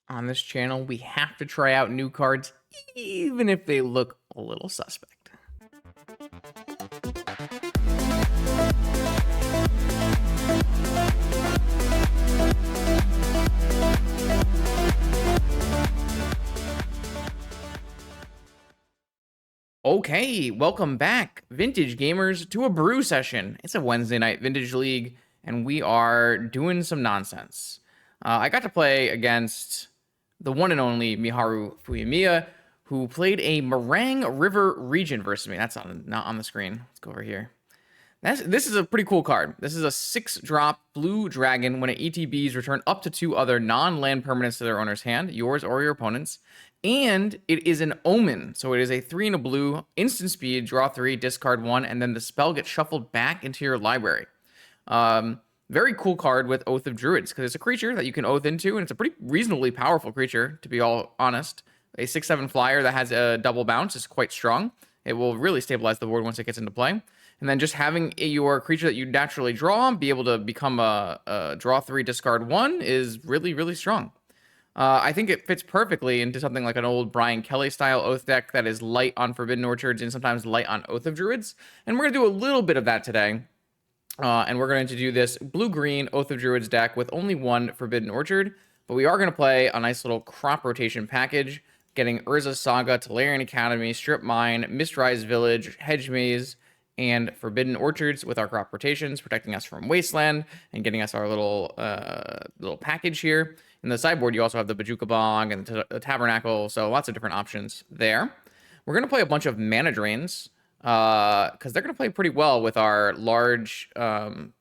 On this channel, we have to try out new cards, even if they look a little suspect. Okay, welcome back, Vintage Gamers, to a brew session. It's a Wednesday night Vintage League, and we are doing some nonsense. I got to play against the one and only Miharu Fuyamiya, who played a Marang River Regent versus me. That's not on the screen. Let's go over here. This is a pretty cool card. This is a 6-drop blue dragon. When it ETBs, return up to 2 other non-land permanents to their owner's hand, yours or your opponent's. And it is an omen. So it is a 3 and a blue, instant speed, draw 3, discard 1, and then the spell gets shuffled back into your library. Very cool card with Oath of Druids, because it's a creature that you can oath into, and it's a pretty reasonably powerful creature, to be all honest. A 6/7 flyer that has a double bounce is quite strong. It will really stabilize the board once it gets into play. And then just having your creature that you naturally draw be able to become a draw 3, discard 1 is really, really strong. I think it fits perfectly into something like an old Brian Kelly style Oath deck that is light on Forbidden Orchards and sometimes light on Oath of Druids. And we're going to do a little bit of that today. And we're going to do this blue-green Oath of Druids deck with only one Forbidden Orchard. But we are going to play a nice little crop rotation package, getting Urza's Saga, Tolarian Academy, Strip Mine, Mistrise Village, Hedge Maze, and Forbidden Orchards with our crop rotations, protecting us from Wasteland and getting us our little package here. In the sideboard, you also have the Bajuka Bog and the Tabernacle, so lots of different options there. We're going to play a bunch of mana drains, because they're going to play pretty well with our large mana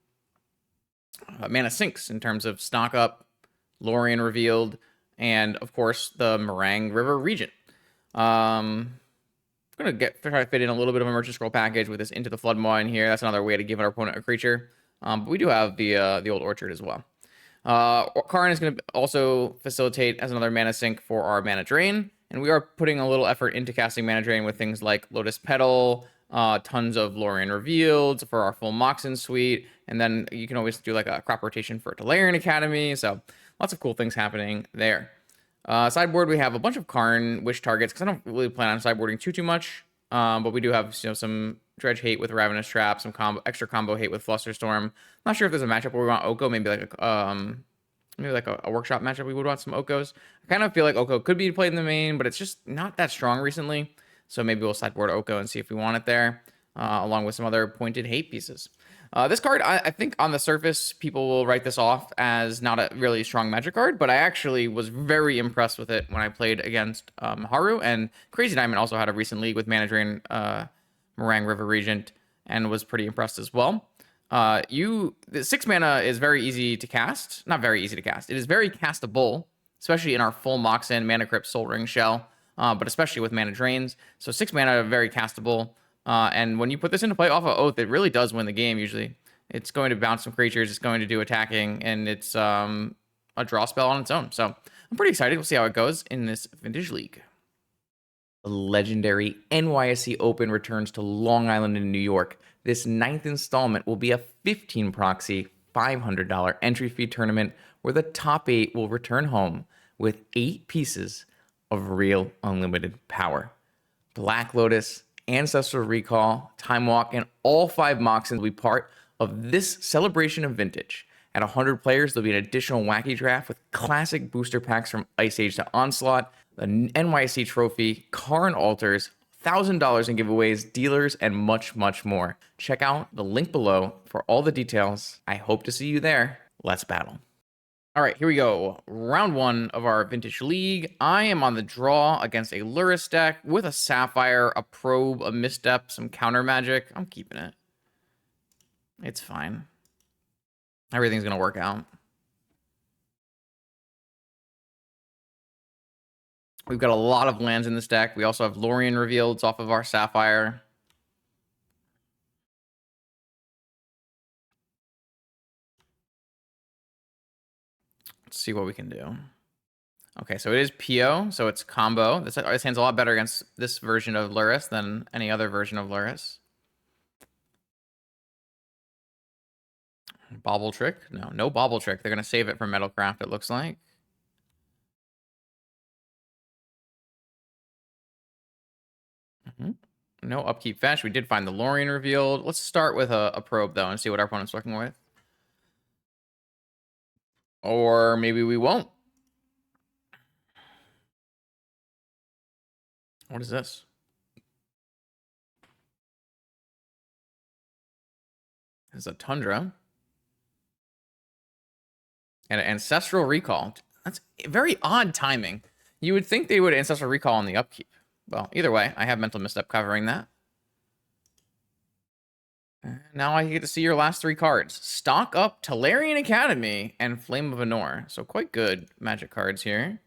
sinks in terms of Stock Up, Lorien Revealed, and, of course, the Marang River Regent. I'm going to try to fit in a little bit of a Merchant Scroll package with this Into the Flood Maw in here. That's another way to give our opponent a creature. But we do have the Old Orchard as well. Karn is going to also facilitate as another mana sink for our mana drain. And we are putting a little effort into casting mana drain with things like Lotus Petal, tons of Lorien Revealed for our full Moxen suite. And then you can always do like a crop rotation for Tolarian Academy. So lots of cool things happening there. Sideboard, we have a bunch of Karn wish targets, because I don't really plan on sideboarding too much. But we do have some Dredge hate with Ravenous Trap, some extra combo hate with Flusterstorm. Not sure if there's a matchup where we want Oko, maybe like a workshop matchup we would want some Okos. I kind of feel like Oko could be played in the main, but it's just not that strong recently. So maybe we'll sideboard Oko and see if we want it there, along with some other pointed hate pieces. This card, I think on the surface, people will write this off as not a really strong Magic card, but I actually was very impressed with it when I played against Haru, and Crazy Diamond also had a recent league with Mana Drain, Marang River Regent, and was pretty impressed as well. The 6 mana is very easy to cast. Not very easy to cast. It is very castable, especially in our full Moxen, Mana Crypt, Soul Ring Shell, but especially with Mana Drains. So 6 mana, very castable. And when you put this into play off of Oath, it really does win the game usually. It's going to bounce some creatures, it's going to do attacking, and it's a draw spell on its own. So I'm pretty excited. We'll see how it goes in this Vintage League. The legendary NYSE Open returns to Long Island in New York. This 9th installment will be a 15 proxy, $500 entry fee tournament where the top 8 will return home with 8 pieces of real unlimited power. Black Lotus, Ancestral Recall, Time Walk, and all 5 Moxens will be part of this celebration of vintage. At 100 players, there'll be an additional wacky draft with classic booster packs from Ice Age to Onslaught, the NYC Trophy, Karn Altars, $1,000 in giveaways, dealers, and much, much more. Check out the link below for all the details. I hope to see you there. Let's battle. All right, here we go. Round 1 of our Vintage League. I am on the draw against a Lurrus deck with a Sapphire, a Probe, a Misstep, some counter magic. I'm keeping it. It's fine. Everything's going to work out. We've got a lot of lands in this deck. We also have Lorien Revealed off of our Sapphire. Let's see what we can do. Okay, so it is PO, so it's combo. This hand's a lot better against this version of Lurrus than any other version of Lurrus. Bobble Trick? No Bobble Trick. They're going to save it for Metalcraft, it looks like. No upkeep fetch. We did find the Lorien revealed. Let's start with a probe, though, and see what our opponent's working with. Or maybe we won't. What is this? It's a Tundra. And an Ancestral Recall. That's very odd timing. You would think they would Ancestral Recall on the upkeep. Well, either way, I have Mental Misstep covering that. Now I get to see your last 3 cards. Stock Up, Tolarian Academy, and Flame of Anor. So quite good Magic cards here.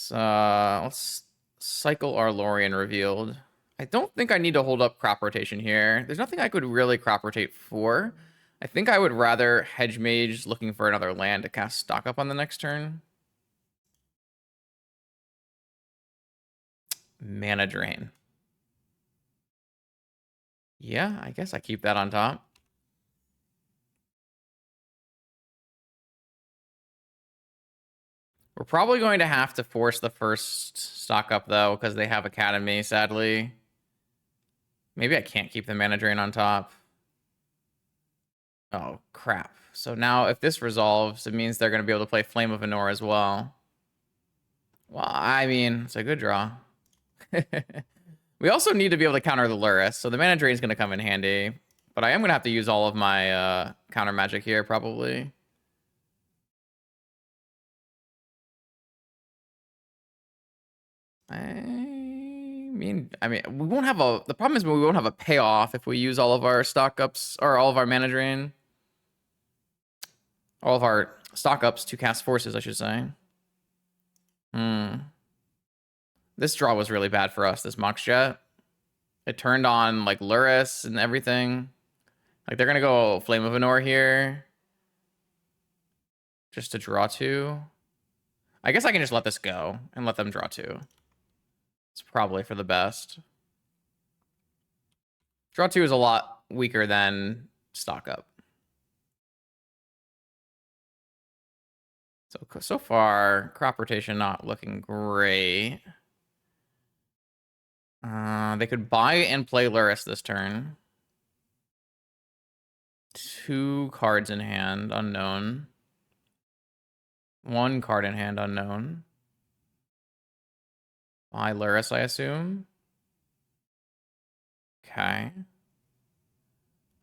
Let's cycle our Lorien revealed. I don't think I need to hold up crop rotation here. There's nothing I could really crop rotate for. I think I would rather Hedge Mage looking for another land to cast Stock Up on the next turn. Mana Drain. Yeah, I guess I keep that on top. We're probably going to have to force the first Stock Up, though, because they have Academy, sadly. Maybe I can't keep the Mana Drain on top. Oh, crap. So now if this resolves, it means they're going to be able to play Flame of Anor as well. Well, I mean, it's a good draw. We also need to be able to counter the Lurrus, so the Mana Drain is going to come in handy. But I am going to have to use all of my counter magic here, probably. I mean, we won't have a... The problem is we won't have a payoff if we use all of our stock ups, or all of our Mana Drain. All of our stock ups to cast forces, I should say. This draw was really bad for us, this Mox Jet. It turned on, like, Lurrus and everything. Like, they're going to go Flame of Anor here. Just to draw 2. I guess I can just let this go and let them draw 2. It's probably for the best. Draw 2 is a lot weaker than Stock Up. So far, crop rotation not looking great. They could buy and play Lurrus this turn. 2 cards in hand, unknown. 1 card in hand, unknown. Buy Lurrus, I assume. Okay.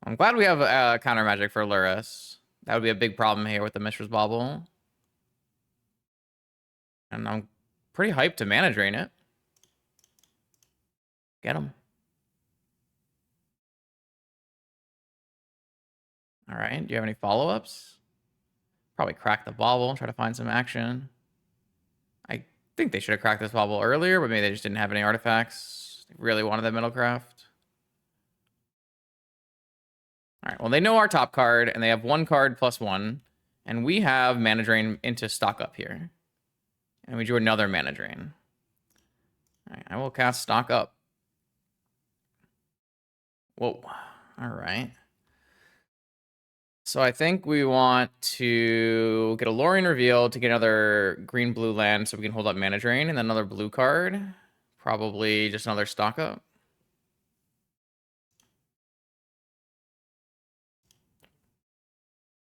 I'm glad we have counter magic for Lurrus. That would be a big problem here with the Mishra's Bauble. And I'm pretty hyped to Mana Drain it. Get him. All right. Do you have any follow-ups? Probably crack the bauble, try to find some action. I think they should have cracked this bauble earlier, but maybe they just didn't have any artifacts. They really wanted that Middlecraft. All right. Well, they know our top card, and they have 1 card +1. And we have Mana Drain into Stock Up here. And we drew another Mana Drain. All right. I will cast Stock Up. Whoa. All right. So I think we want to get a Lorien reveal to get another green-blue land so we can hold up Mana Drain, and then another blue card. Probably just another Stock Up.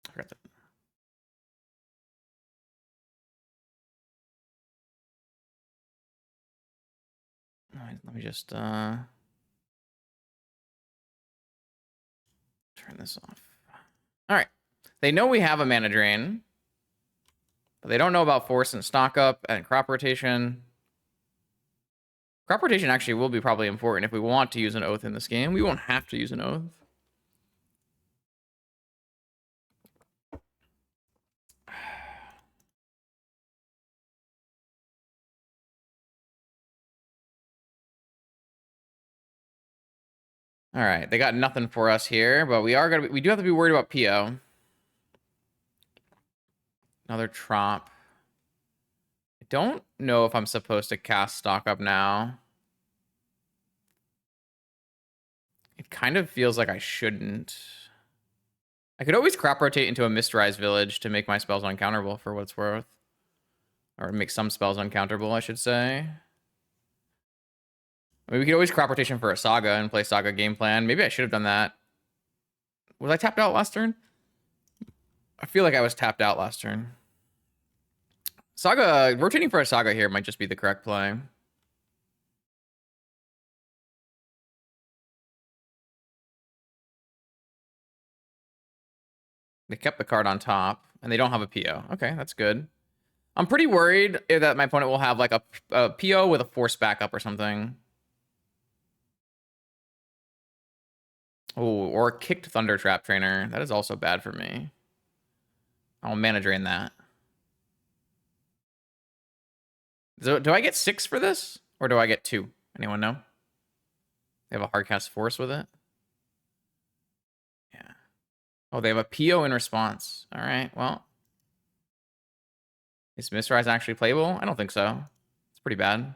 I forgot that. All right, let me just turn this off. All right. They know we have a Mana Drain, but they don't know about Force and Stock Up and crop rotation. Crop rotation actually will be probably important if we want to use an Oath in this game. We won't have to use an Oath. All right, they got nothing for us here, but we do have to be worried about PO. Another Trop. I don't know if I'm supposed to cast Stock Up now. It kind of feels like I shouldn't. I could always crop rotate into a Mysterized Village to make my spells uncounterable for what it's worth. Or make some spells uncounterable, I should say. I mean, we could always crop rotation for a Saga and play Saga game plan. Maybe I should have done that. Was I tapped out last turn? I feel like I was tapped out last turn. Saga, rotating for a Saga here might just be the correct play. They kept the card on top, and they don't have a PO. Okay, that's good. I'm pretty worried that my opponent will have like a PO with a force backup or something. Oh, or a kicked Thunder Trap Trainer. That is also bad for me. I'll mana drain that. So, do I get 6 for this? Or do I get 2? Anyone know? They have a hardcast force with it? Yeah. Oh, they have a PO in response. All right, well. Is Mistrise actually playable? I don't think so. It's pretty bad.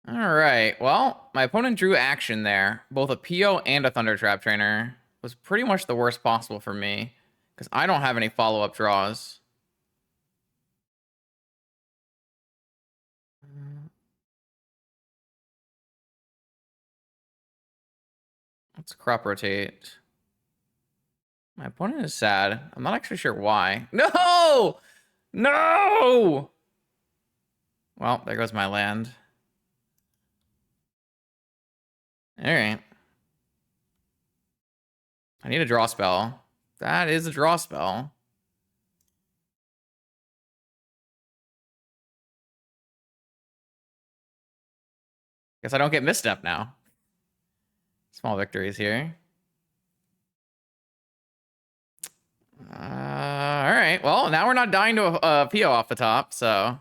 All right, well, my opponent drew action there. Both a PO and a Thunder Trap Trainer. Was pretty much the worst possible for me. Because I don't have any follow-up draws. Let's crop rotate. My opponent is sad. I'm not actually sure why. No! No! Well, there goes my land. All right. I need a draw spell. That is a draw spell. Guess I don't get misstep now. Small victories here. All right. Well, now we're not dying to a PO off the top, so.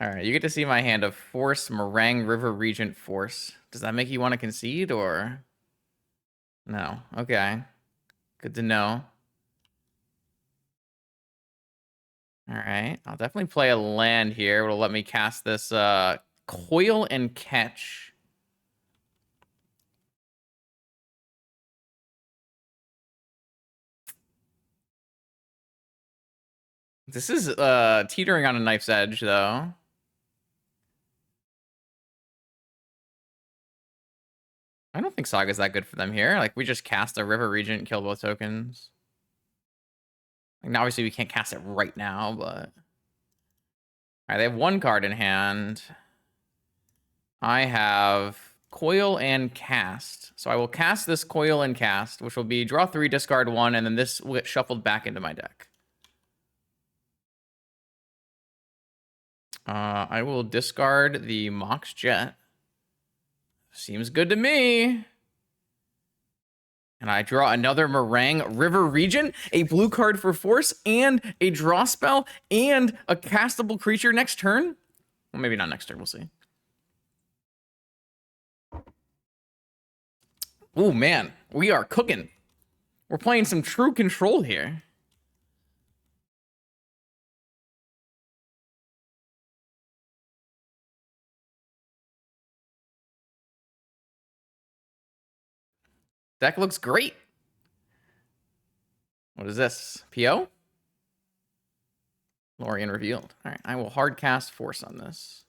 All right, you get to see my hand of Force, Marang, River, Regent, Force. Does that make you want to concede, or? No. Okay. Good to know. All right. I'll definitely play a land here. It'll let me cast this Coil and Catch. This is teetering on a knife's edge, though. I don't think Saga's that good for them here. Like, we just cast a River Regent and kill both tokens. Like, obviously, we can't cast it right now, but... Alright, they have one card in hand. I have Coil and Cast. So I will cast this Coil and Cast, which will be draw 3, discard 1, and then this will get shuffled back into my deck. I will discard the Mox Jet. Seems good to me. And I draw another Marang River Regent, a blue card for force, and a draw spell, and a castable creature next turn. Well, maybe not next turn, we'll see. Oh man, we are cooking. We're playing some true control here. Deck looks great. What is this? PO? Lorien revealed. All right, I will hard cast force on this.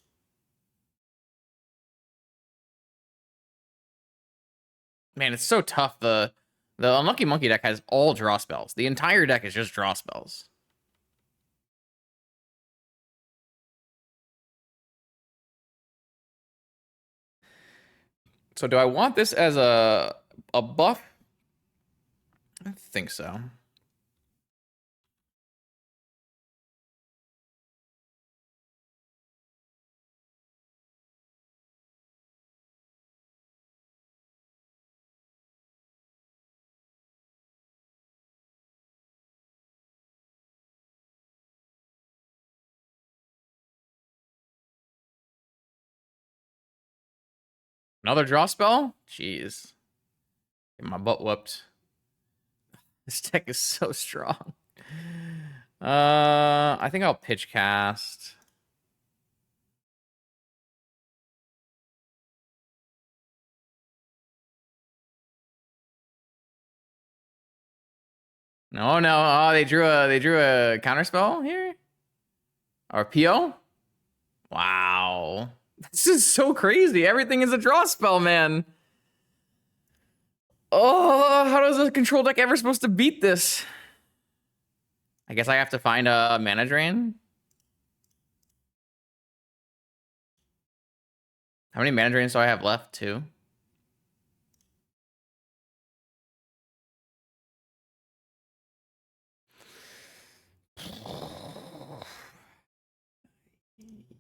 Man, it's so tough. The Unlucky Monkey deck has all draw spells. The entire deck is just draw spells. So do I want this as a buff? I think so. Another draw spell? Jeez. Get my butt whooped. This deck is so strong. I think I'll pitch cast. No, no. Oh, they drew a counterspell here? Or PO? Wow. This is so crazy. Everything is a draw spell, man. Oh, how does a control deck ever supposed to beat this? I guess I have to find a mana drain. How many mana drains do I have left? 2.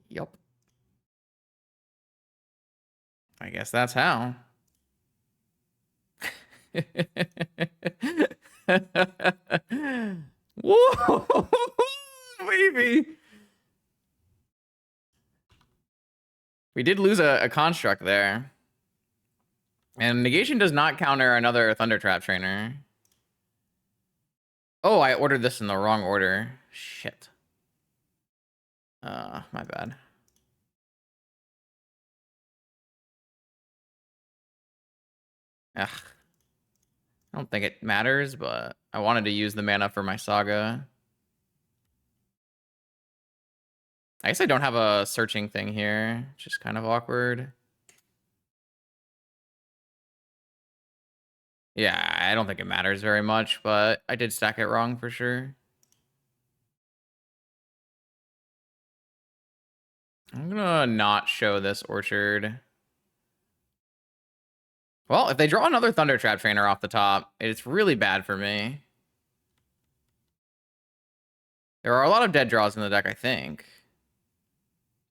Yep. I guess that's how. Whoa, baby. We did lose a construct there. And negation does not counter another Thunder Trap trainer. Oh, I ordered this in the wrong order. Shit. My bad. Ugh. I don't think it matters, but I wanted to use the mana for my Saga. I guess I don't have a searching thing here, which is kind of awkward. Yeah, I don't think it matters very much, but I did stack it wrong for sure. I'm gonna not show this Orchard. Well, if they draw another Thunder Trap trainer off the top, it's really bad for me. There are a lot of dead draws in the deck, I think.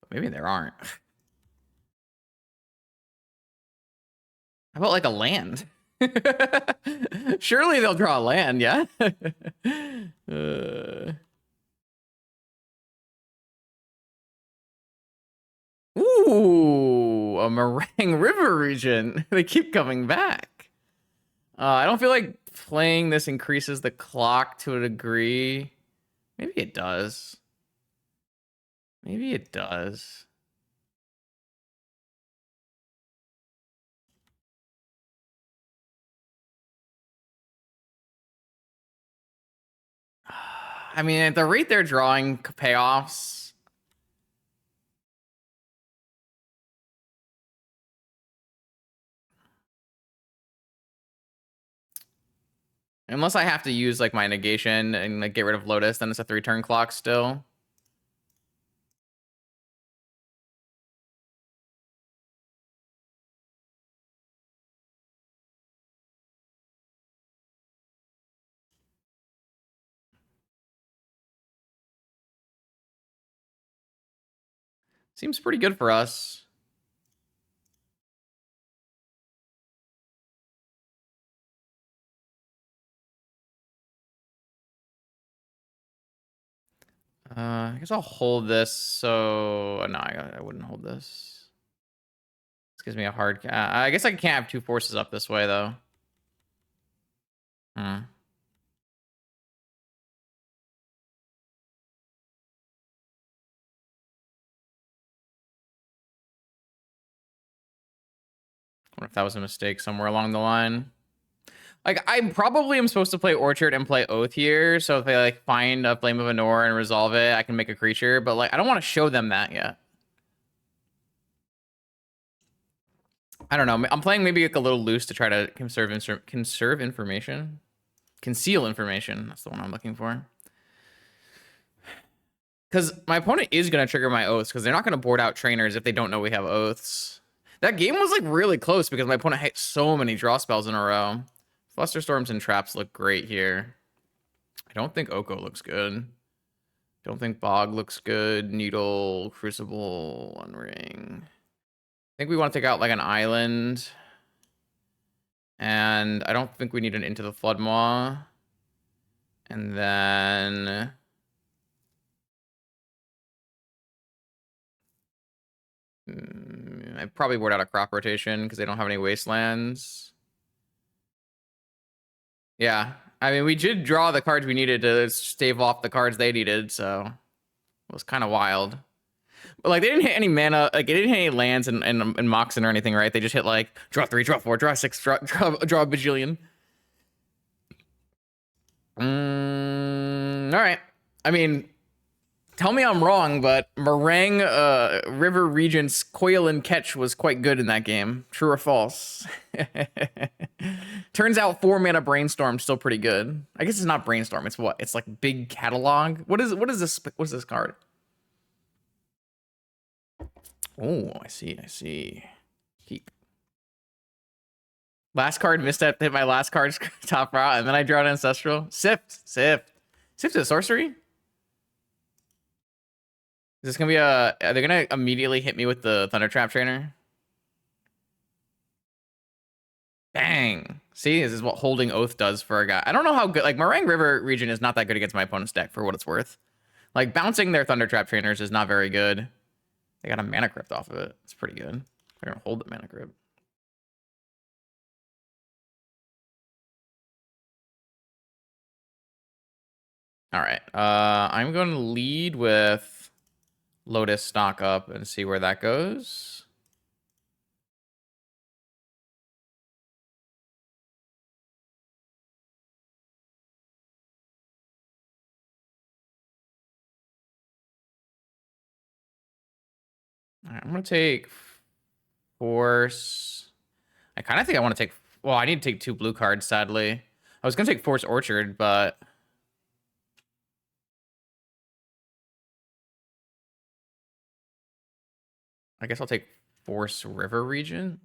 But maybe there aren't. How about like a land? Surely they'll draw a land, yeah? Ooh, a Marang River Regent. They keep coming back. I don't feel like playing this increases the clock to a degree. Maybe it does. Maybe it does. I mean, at the rate they're drawing payoffs, unless I have to use like my negation and like get rid of Lotus, then it's a 3-turn clock still. Seems pretty good for us. I guess I'll hold this. So no, I wouldn't hold this. This gives me a hard. I guess I can't have 2 forces up this way though. What if that was a mistake somewhere along the line? Like, I probably am supposed to play Orchard and play Oath here, so if they, like, find a Flame of Anor and resolve it, I can make a creature, but, like, I don't want to show them that yet. I don't know. I'm playing maybe, like, a little loose to try to conserve information? Conceal information. That's the one I'm looking for. Because my opponent is going to trigger my Oaths, because they're not going to board out trainers if they don't know we have Oaths. That game was, like, really close, because my opponent hit so many draw spells in a row. Flusterstorms and Traps look great here. I don't think Oko looks good. Don't think Bog looks good. Needle, Crucible, One Ring. I think we want to take out like an island. And I don't think we need an Into the Flood Maw. And then... I probably board out a Crop Rotation because they don't have any Wastelands. Yeah. I mean, we did draw the cards we needed to stave off the cards they needed, so it was kind of wild. But like, they didn't hit any mana, like, they didn't hit any lands and Moxen or anything, right? They just hit like draw 3, draw 4, draw 6, draw a bajillion. All right. I mean, tell me I'm wrong, but Marang River Regent's Coil and Catch was quite good in that game. True or false? Turns out 4-mana Brainstorm's still pretty good. I guess it's not Brainstorm. It's what? It's like Big Catalog. What is this? What is this card? Oh, I see. Keep. Last card misstep hit my last card's top row, and then I draw an Ancestral. Sift is a sorcery? Is this gonna be a... Are they gonna immediately hit me with the Thunder Trap Trainer? Bang. See, this is what Holding Oath does for a guy. I don't know how good... Like, Marang River Region is not that good against my opponent's deck, for what it's worth. Like, bouncing their Thunder Trap Trainers is not very good. They got a Mana Crypt off of it. It's pretty good. They're gonna hold the Mana Crypt. All right. I'm going to lead with Lotus stock up and see where that goes. All right, I'm going to take Force. I kind of think I want to take... Well, I need to take 2 blue cards, sadly. I was going to take Force Orchard, but... I guess I'll take Force River Region.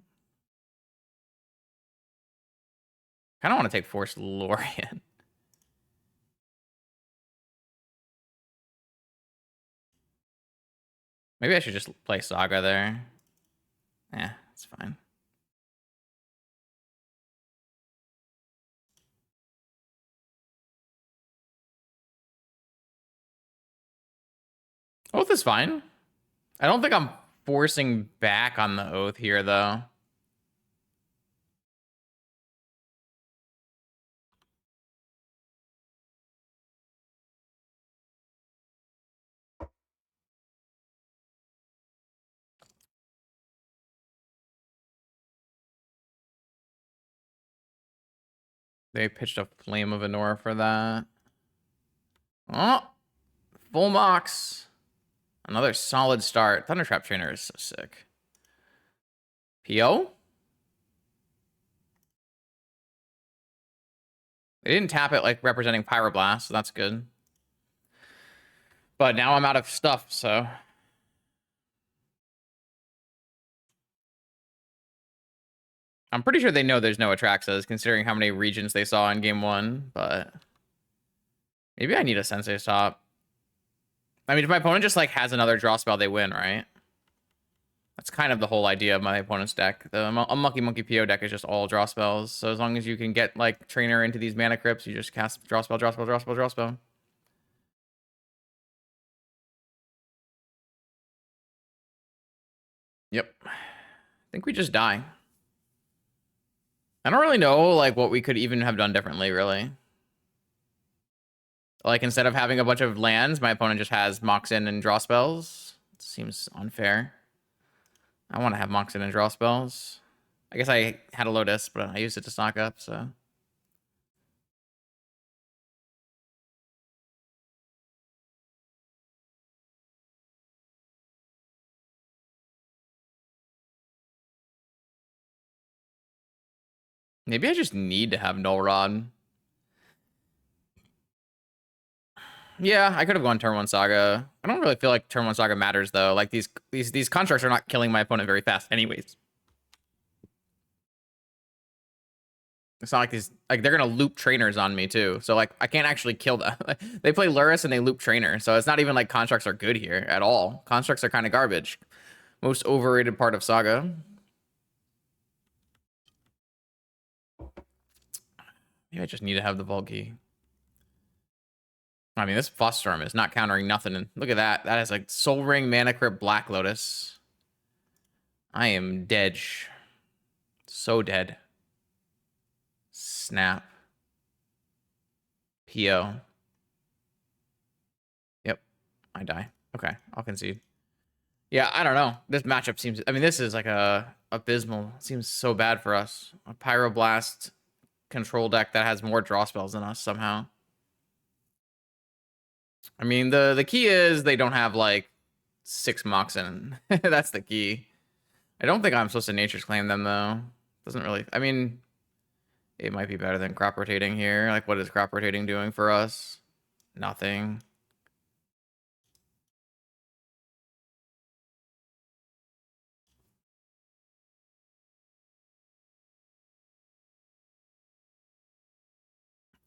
Kind of want to take Force Lorien. Maybe I should just play Saga there. Yeah, it's fine. Oath is fine. I don't think I'm forcing back on the Oath here, though. They pitched a Flame of Anora for that. Oh, full Mox. Another solid start. Thunder Trap Trainer is so sick. PO? They didn't tap it like representing Pyroblast, so that's good. But now I'm out of stuff, so... I'm pretty sure they know there's no Atraxas, considering how many regions they saw in game 1, but... Maybe I need a Sensei Stop. I mean, if my opponent just, like, has another draw spell, they win, right? That's kind of the whole idea of my opponent's deck. The Unlucky Monkey PO deck is just all draw spells, so as long as you can get, like, Trainer into these mana crypts, you just cast draw spell, draw spell, draw spell, draw spell. Yep. I think we just die. I don't really know, like, what we could even have done differently, really. Like, instead of having a bunch of lands, my opponent just has Mox in and draw spells. It seems unfair. I want to have Mox in and draw spells. I guess I had a Lotus, but I used it to stock up, so... Maybe I just need to have Null Rod. Yeah, I could have gone turn 1 Saga. I don't really feel like turn 1 Saga matters, though. Like, these constructs are not killing my opponent very fast anyways. It's not like these... Like, they're going to loop trainers on me, too. So, like, I can't actually kill them. They play Lurrus and they loop trainer. So it's not even like constructs are good here at all. Constructs are kind of garbage. Most overrated part of Saga. Maybe I just need to have the Volkey. I mean, this Froststorm is not countering nothing. And look at that. That is like Soul Ring, Mana Crypt, Black Lotus. I am dead. So dead. Snap. PO. Yep. I die. Okay. I'll concede. Yeah, I don't know. This matchup seems... I mean, this is like a abysmal. It seems so bad for us. A Pyroblast control deck that has more draw spells than us somehow. I mean, the key is they don't have like 6 Moxen. That's the key. I don't think I'm supposed to Nature's Claim them though. Doesn't really. I mean, it might be better than crop rotating here. Like, what is crop rotating doing for us? Nothing.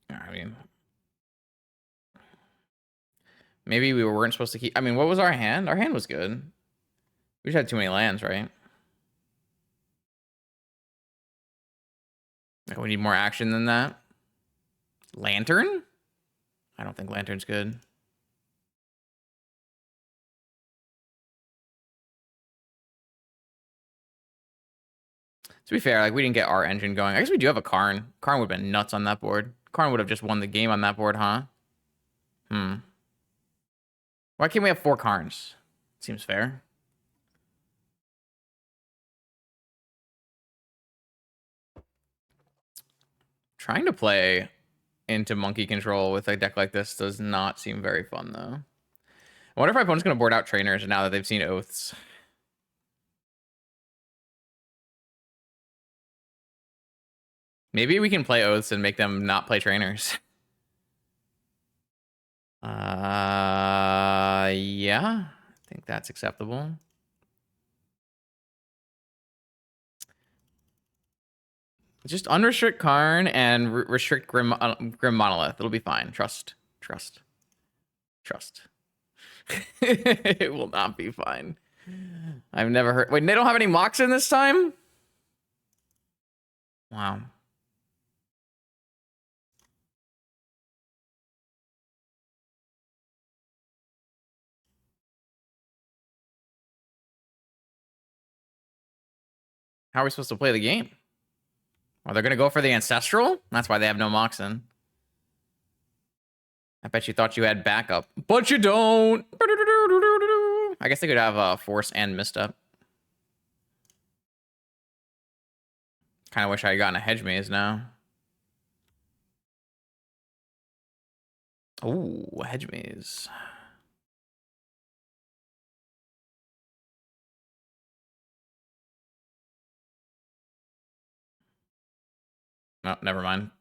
I mean, maybe we weren't supposed to keep. I mean, what was our hand? Our hand was good. We just had too many lands, right? Like, we need more action than that. Lantern? I don't think Lantern's good. To be fair, like, we didn't get our engine going. I guess we do have a Karn. Karn would have been nuts on that board. Karn would have just won the game on that board, huh? Why can't we have 4 Karns? Seems fair. Trying to play into monkey control with a deck like this does not seem very fun, though. I wonder if my opponent's going to board out trainers now that they've seen oaths. Maybe we can play oaths and make them not play trainers. Yeah. I think that's acceptable. Just unrestrict Karn and restrict Grim Monolith. It'll be fine. Trust. It will not be fine. I've never heard. Wait, they don't have any Moxen this time? Wow. How are we supposed to play the game? Are they going to go for the Ancestral? That's why they have no Moxen. I bet you thought you had backup, but you don't. I guess they could have Force and Misstep. Kind of wish I had gotten a Hedge Maze now. Oh, Hedge Maze. No, never mind.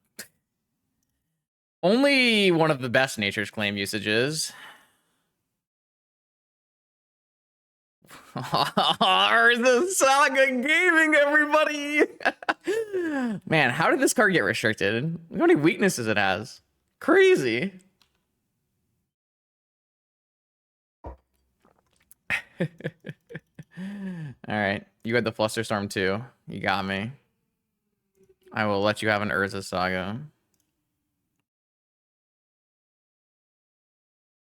Only one of the best Nature's Claim usages. The Saga Gaming, everybody! Man, how did this card get restricted? Look how many weaknesses it has. Crazy. Alright, you had the Flusterstorm too. You got me. I will let you have an Urza Saga.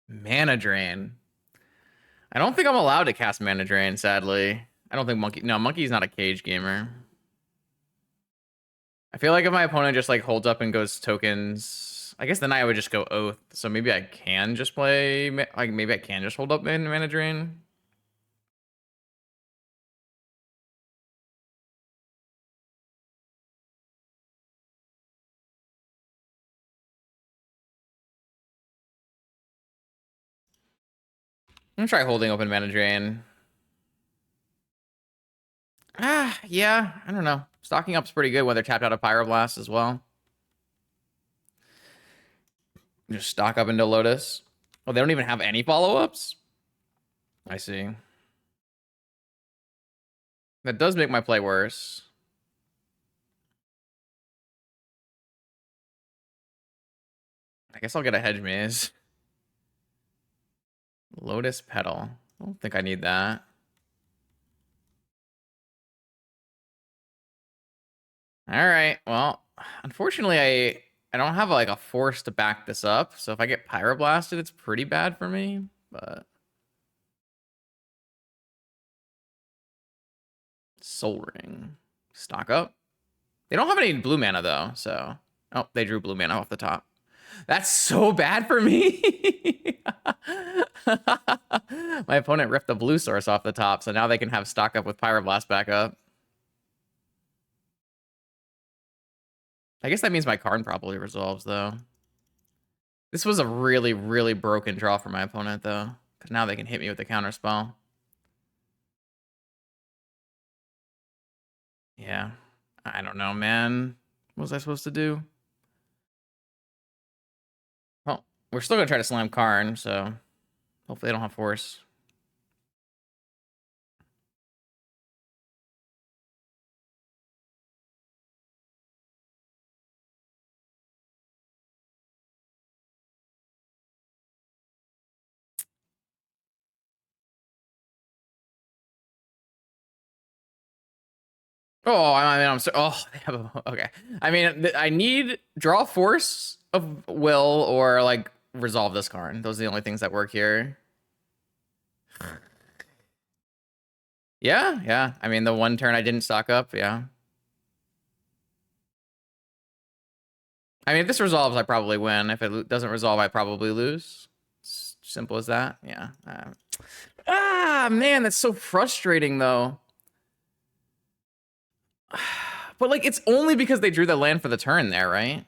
Mana Drain. I don't think I'm allowed to cast Mana Drain, sadly. I don't think Monkey... No, Monkey's not a cage gamer. I feel like if my opponent just, like, holds up and goes tokens... I guess then I would just go Oath. So maybe I can just play... Like, maybe I can just hold up Mana Drain. I'm gonna try holding open Mana Drain. Yeah, I don't know. Stocking up's pretty good when they're tapped out of Pyroblast as well. Just stock up into Lotus. Oh, they don't even have any follow-ups? I see. That does make my play worse. I guess I'll get a Hedge Maze. Lotus Petal. I don't think I need that. Alright, well, unfortunately I don't have like a force to back this up, so if I get Pyroblasted, it's pretty bad for me, but... Soul Ring. Stock up. They don't have any blue mana though, so... Oh, they drew blue mana off the top. That's so bad for me. My opponent ripped the blue source off the top, so now they can have stock up with Pyroblast back up. I guess that means my Karn probably resolves, though. This was a really, really broken draw for my opponent, though. Because now they can hit me with the counter spell. Yeah. I don't know, man. What was I supposed to do? Well, we're still going to try to slam Karn, so hopefully they don't have force. Oh, I mean, I'm so. Oh, they have a, okay. I mean, I need draw force of will or like resolve this card. Those are the only things that work here. Yeah, yeah. I mean, the one turn I didn't stock up. Yeah. I mean, if this resolves, I probably win. If it doesn't resolve, I probably lose. It's simple as that. Yeah. Man, that's so frustrating, though. But like, it's only because they drew the land for the turn there, right?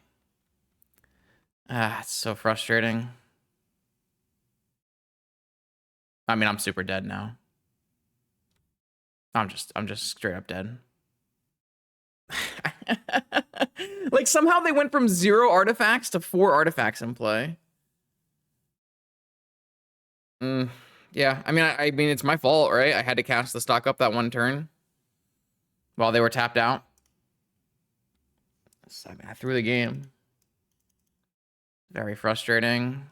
It's so frustrating. I mean, I'm super dead now. I'm just straight up dead. Like somehow they went from 0 artifacts to 4 artifacts in play. Yeah, I mean, it's my fault, right? I had to cast the stock up that one turn while they were tapped out. So, I mean, I threw the game. Very frustrating.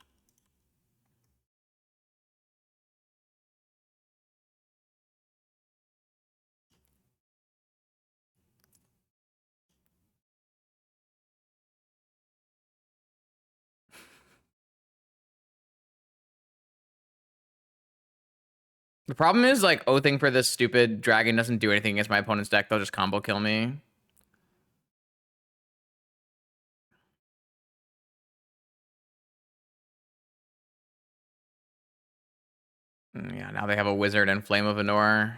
The problem is, like, oathing for this stupid dragon doesn't do anything against my opponent's deck. They'll just combo kill me. Yeah, now they have a wizard and Flame of Anor.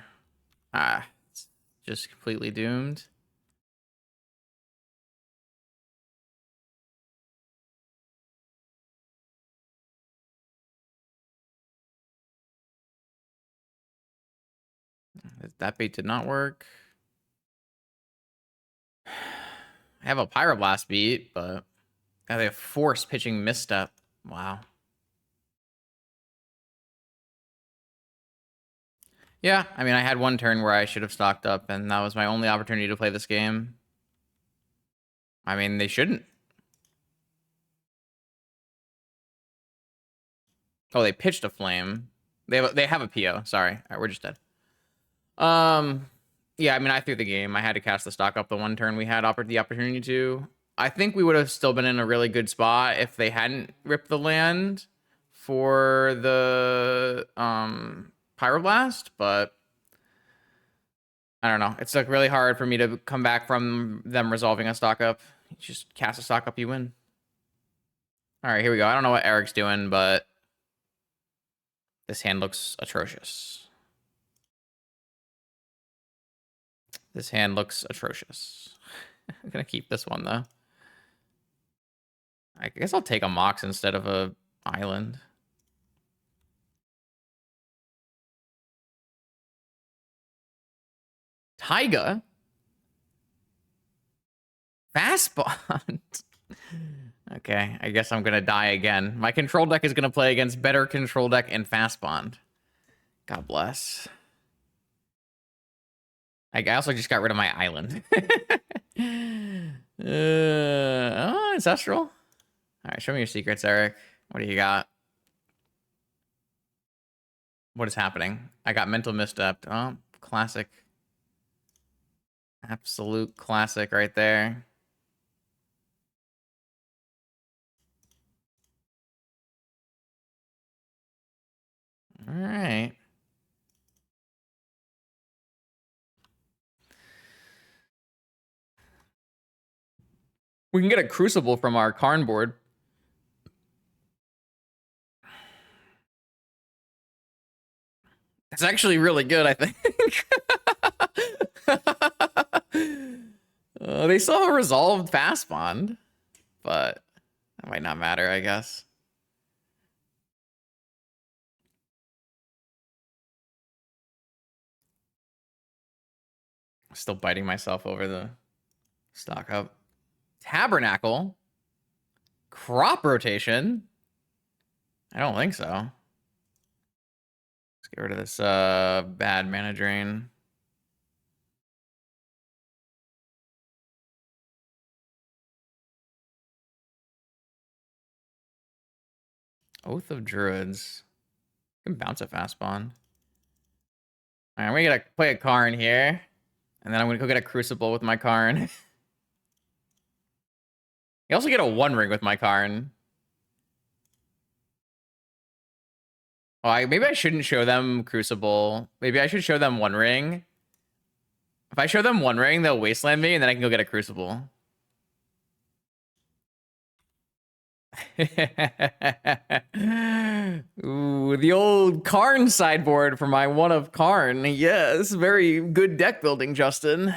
It's just completely doomed. That bait did not work. I have a Pyroblast beat, but they have Force pitching Misstep. Wow. Yeah, I mean, I had one turn where I should have stocked up, and that was my only opportunity to play this game. I mean, they shouldn't. Oh, they pitched a flame. They have a PO. Sorry. All right, we're just dead. Yeah, I mean, I threw the game. I had to cast the stock up the one turn we had the opportunity to. I think we would have still been in a really good spot if they hadn't ripped the land for the Pyroblast, but I don't know. It's like really hard for me to come back from them resolving a stock up. You just cast a stock up, you win. All right, here we go. I don't know what Eric's doing, but this hand looks atrocious. This hand looks atrocious. I'm gonna keep this one though. I guess I'll take a Mox instead of a island. Taiga? Fast bond. Okay, I guess I'm gonna die again. My control deck is gonna play against better control deck and fast bond. God bless. I also just got rid of my island. Oh, Ancestral. All right, show me your secrets, Eric. What do you got? What is happening? I got Mental Misstep. Oh, classic. Absolute classic right there. All right. We can get a Crucible from our Karn board. It's actually really good, I think. They still have a resolved fast bond, but that might not matter, I guess. Still biting myself over the stock up. Tabernacle? Crop rotation? I don't think so. Let's get rid of this bad mana drain. Oath of Druids. I can bounce a fast bond. Alright, I'm gonna play a Karn here. And then I'm gonna go get a Crucible with my Karn. You also get a One Ring with my Karn. Oh, maybe I shouldn't show them Crucible. Maybe I should show them One Ring. If I show them One Ring, they'll Wasteland me, and then I can go get a Crucible. Ooh, the old Karn sideboard for my one of Karn. Yes, very good deck building, Justin.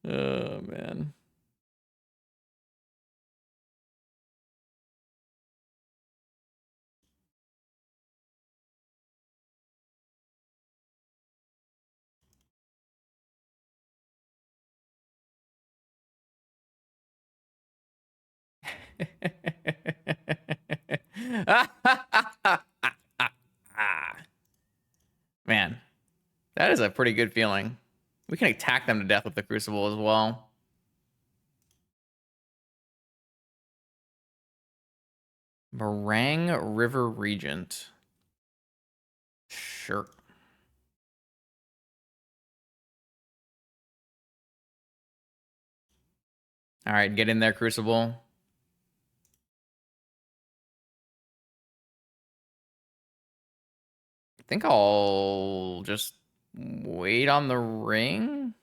Oh, man. Man, that is a pretty good feeling. We can attack them to death with the Crucible as well. Marang River Regent. Sure. All right, get in there, Crucible. I think I'll just wait on the ring.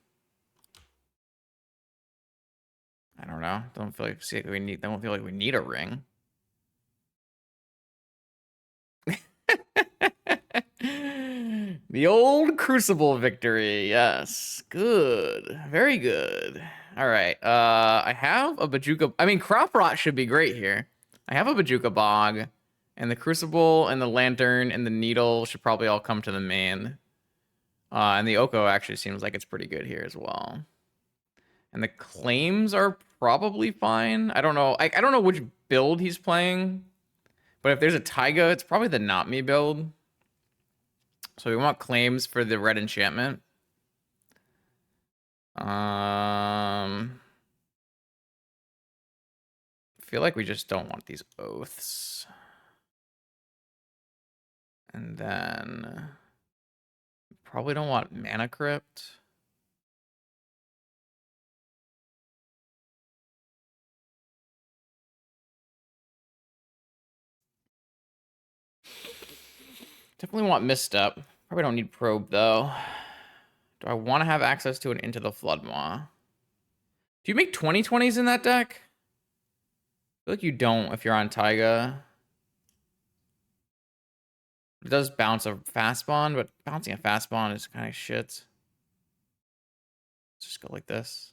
I don't know. Don't feel like we need. Don't feel like we need a ring. The old Crucible victory. Yes, good, very good. All right. I have a Bajuka. I mean, Crop Rot should be great here. I have a Bajuka Bog, and the Crucible and the Lantern and the Needle should probably all come to the main. And the Oko actually seems like it's pretty good here as well. And the claims are probably fine. I don't know. I don't know which build he's playing, but if there's a Taiga, it's probably the Not Me build. So we want claims for the red enchantment. I feel like we just don't want these oaths. And then probably don't want Mana Crypt. Definitely want Misstep. Probably don't need Probe though. Do I want to have access to an Into the Floodmaw? Do you make 20/20s in that deck? I feel like you don't if you're on Taiga. It does bounce a fast bond, but bouncing a fast bond is kind of shit. Let's just go like this.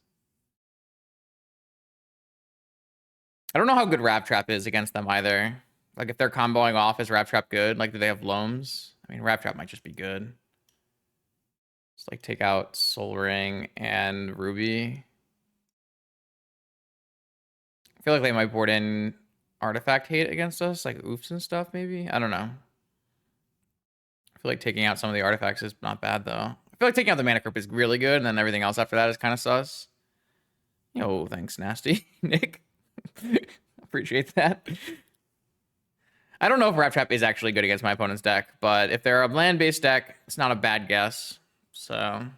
I don't know how good Wrap Trap is against them either. Like, if they're comboing off, is Wrap Trap good? Like, do they have Loams? I mean, Wrap Trap might just be good. Just, like, take out Soul Ring and Ruby. I feel like they might board in Artifact Hate against us, like Oofs and stuff, maybe? I don't know. I feel like taking out some of the artifacts is not bad, though. I feel like taking out the Mana Crypt is really good, and then everything else after that is kind of sus. Yo, thanks, Nasty, Nick. Appreciate that. I don't know if Wrap Trap is actually good against my opponent's deck, but if they're a land-based deck, it's not a bad guess. So, all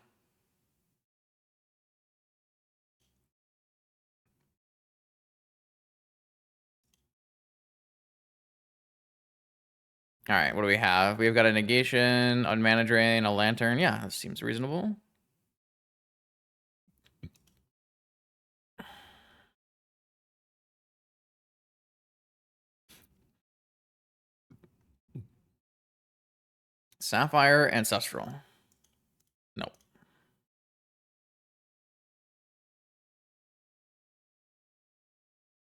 right, what do we have? We've got a Negation, a Mana Drain, a Lantern. Yeah, that seems reasonable. Sapphire Ancestral. Nope.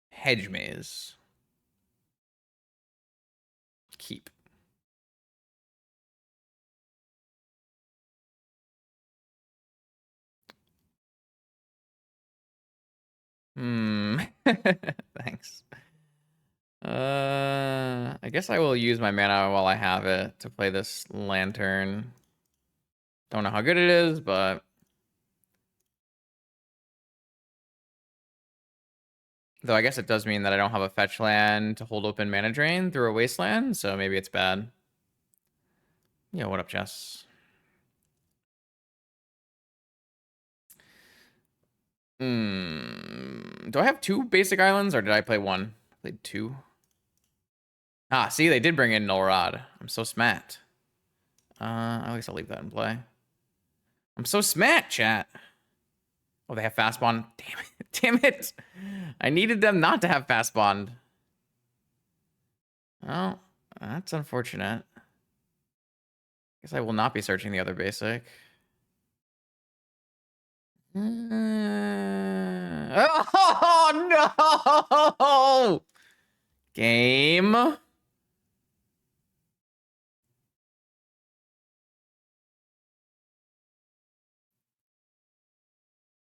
Hedge Maze. Keep. Thanks. I guess I will use my mana while I have it to play this Lantern. Don't know how good it is, but though I guess it does mean that I don't have a fetch land to hold open mana drain through a wasteland, so maybe it's bad. Yeah, what up, Jess? Do I have 2 basic islands, or did I play 1? I played 2. Ah, see, they did bring in Null Rod. I'm so smart. I guess I'll leave that in play. I'm so smart, chat. Oh, they have fast bond. Damn it. Damn it. I needed them not to have fast bond. Oh, that's unfortunate. Guess I will not be searching the other basic. Oh, no! Game.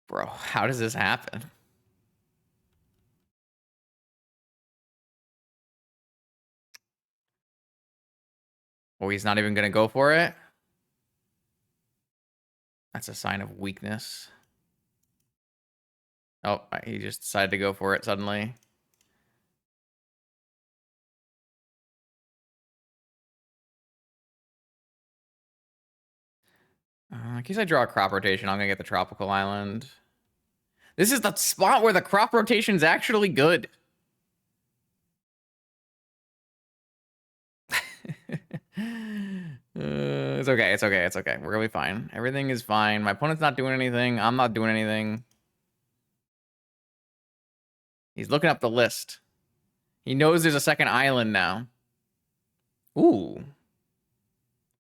Bro, how does this happen? Oh, he's not even going to go for it? That's a sign of weakness. Oh, he just decided to go for it suddenly. In case I draw a crop rotation, I'm going to get the tropical island. This is the spot where the crop rotation's actually good. It's okay. It's okay. It's okay. We're gonna be fine. Everything is fine. My opponent's not doing anything. I'm not doing anything. He's looking up the list. He knows there's a second island now. Ooh.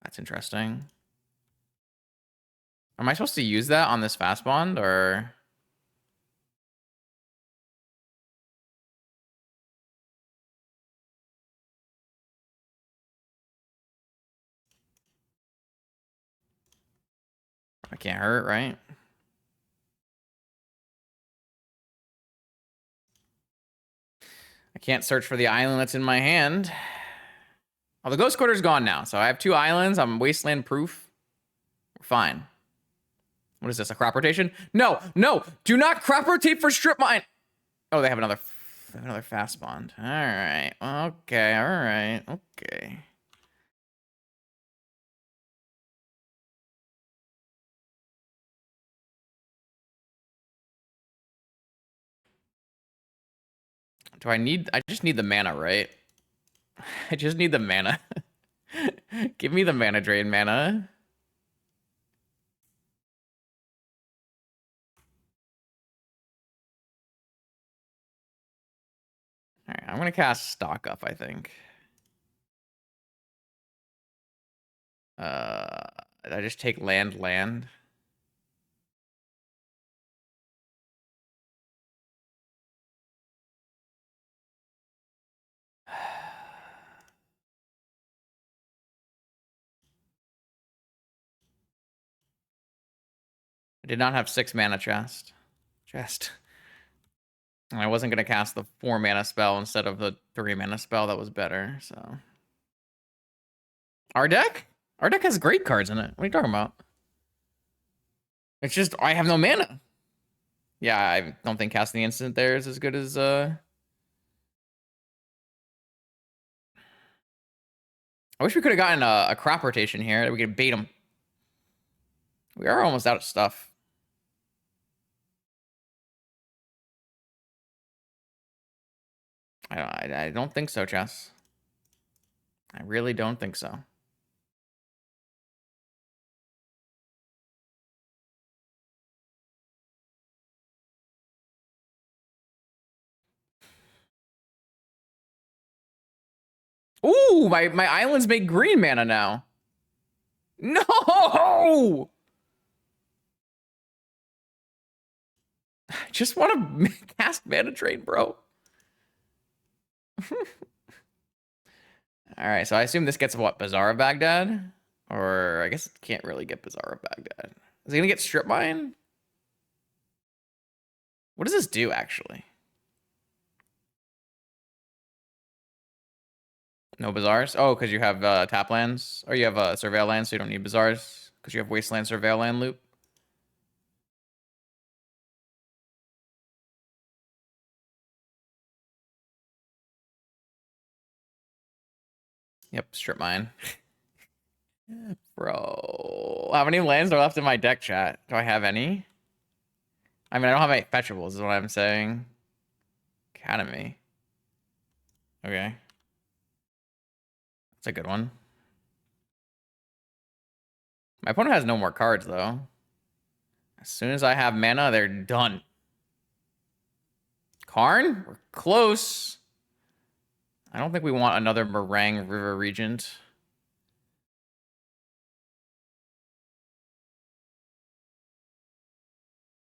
That's interesting. Am I supposed to use that on this fast bond, or... I can't hurt, right? I can't search for the island that's in my hand. Oh, the Ghost Quarter's gone now, so I have 2 islands. I'm wasteland proof. We're fine. What is this, a crop rotation? No, no, do not crop rotate for strip mine. Oh, they have another fast bond. All right, okay, all right, okay. I just need the mana, right? I just need the mana. Give me the mana drain mana. All right, I'm gonna cast Stock Up, I think. Did I just take land? I did not have 6 mana chest. And I wasn't gonna cast the 4 mana spell instead of the 3 mana spell. That was better, so. Our deck has great cards in it. What are you talking about? It's just, I have no mana. Yeah, I don't think casting the instant there is as good as, I wish we could have gotten a crop rotation here that we could bait him. We are almost out of stuff. I don't think so, Chess. I really don't think so. Ooh, my islands make green mana now. No! I just want to cast mana drain, bro. All right, so I assume this gets what, Bazaar of Baghdad? Or I guess it can't really get Bazaar of Baghdad. Is he gonna get Strip Mine? What does this do, actually? No bazaars? Oh, because you have tap lands? Or you have surveil lands, so you don't need bazaars? Because you have wasteland surveil land loop? Yep, strip mine. Bro. How many lands are left in my deck, chat? Do I have any? I mean, I don't have any fetchables, is what I'm saying. Academy. Okay. That's a good one. My opponent has no more cards, though. As soon as I have mana, they're done. Karn? We're close. I don't think we want another Marang River Regent.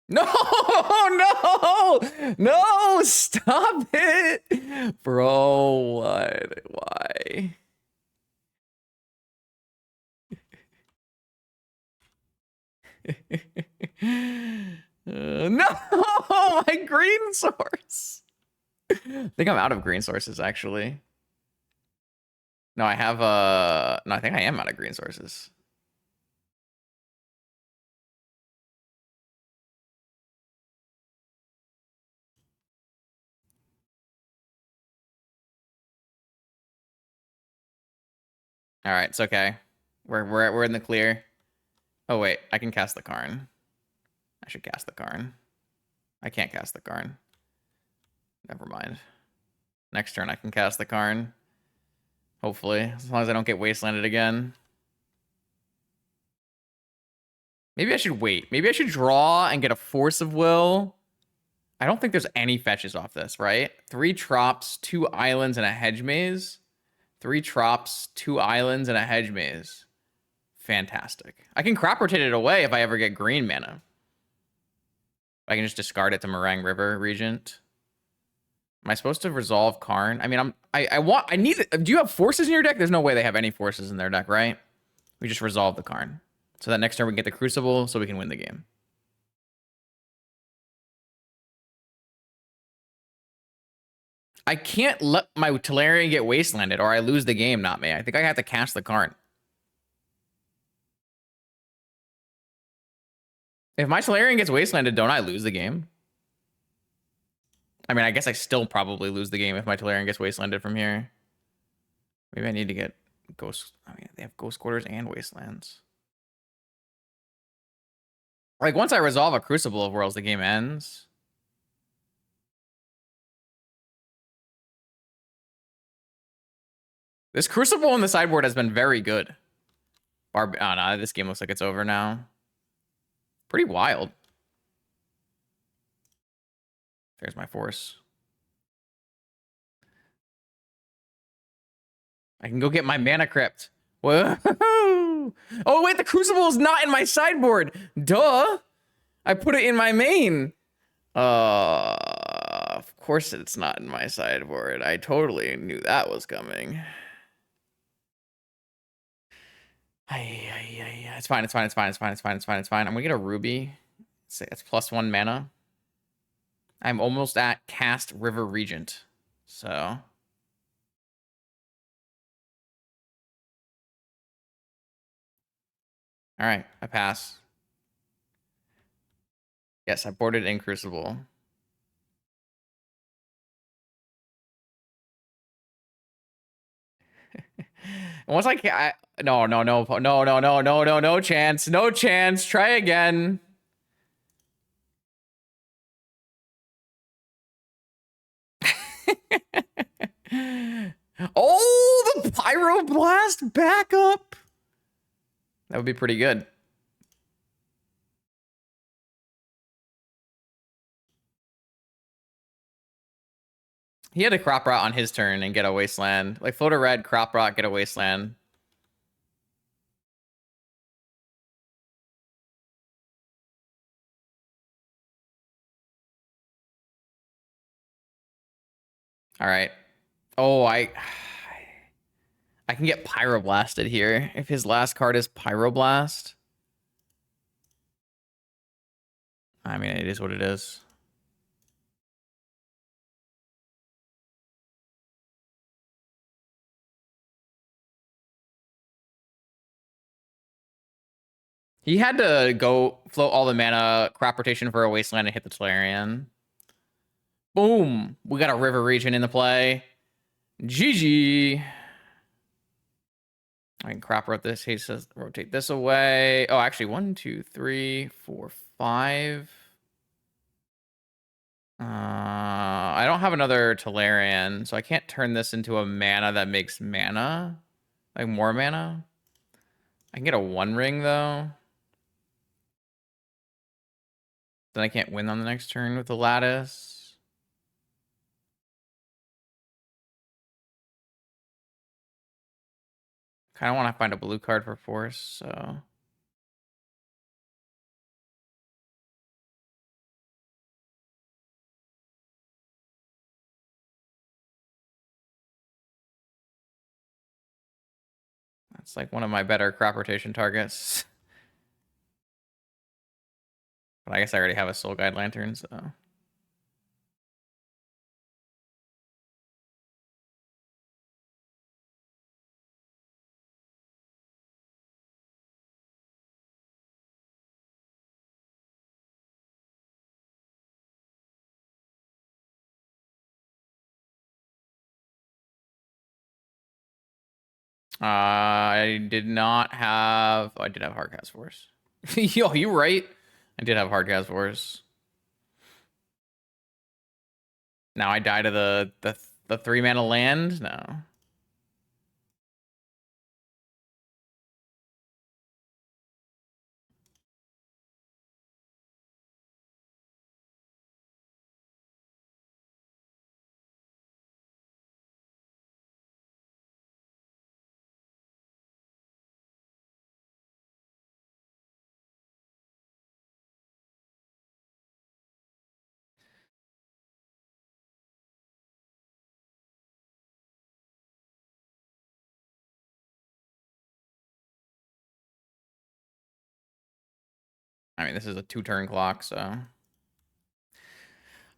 No, no, no, stop it. Bro, what? Why? No, my green source. I think I'm out of green sources, actually. No, I have no, I think I am out of green sources. All right, it's okay. We're in the clear. Oh wait, I can cast the Karn. I should cast the Karn. I can't cast the Karn. Never mind. Next turn I can cast the Karn. Hopefully, as long as I don't get wastelanded again. Maybe I should wait. Maybe I should draw and get a Force of Will. I don't think there's any fetches off this, right? 3 Trops, 2 Islands, and a Hedge Maze. 3 Trops, 2 Islands, and a Hedge Maze. Fantastic. I can crop rotate it away if I ever get green mana. I can just discard it to Marang River Regent. Am I supposed to resolve Karn? I mean, I need it. Do you have forces in your deck? There's no way they have any forces in their deck, right? We just resolve the Karn. So that next turn we can get the Crucible so we can win the game. I can't let my Tolarian get wastelanded or I lose the game, not me. I think I have to cast the Karn. If my Tolarian gets wastelanded, don't I lose the game? I mean, I guess I still probably lose the game if my Tolarian gets wastelanded from here. Maybe I need to get Ghost. I mean, they have Ghost Quarters and Wastelands. Like, once I resolve a Crucible of Worlds, the game ends. This Crucible on the sideboard has been very good. Oh, no, this game looks like it's over now. Pretty wild. There's my Force. I can go get my Mana Crypt. Whoa! Oh, wait, the Crucible is not in my sideboard. Duh! I put it in my main. Of course it's not in my sideboard. I totally knew that was coming. It's fine. I'm gonna get a Ruby. It's +1 mana. I'm almost at cast River Regent. So. All right, I pass. Yes, I boarded in Crucible. Once no chance, no chance. Try again. Oh, the Pyroblast backup. That would be pretty good. He had a crop rot on his turn and get a wasteland. Like float a red, crop rot, get a wasteland. All right. Oh, I can get Pyroblasted here if his last card is Pyroblast. I mean, it is what it is. He had to go float all the mana, crop rotation for a wasteland, and hit the Tolarian. Boom! We got a river region in the play. GG. I can crop rotate this. He says rotate this away. Oh, actually, 1, 2, 3, 4, 5. I don't have another Tolarian, so I can't turn this into a mana that makes mana, like more mana. I can get a 1 ring though. Then I can't win on the next turn with the lattice. Kind of want to find a blue card for force, so. That's like one of my better crop rotation targets. But I guess I already have a Soul Guide Lantern, so. I did not have. Oh, I did have Hardcast Force. Yo, you right. I did have Hardcast Force. Now I die to the 3 mana land. No. I mean, this is a 2-turn clock, so.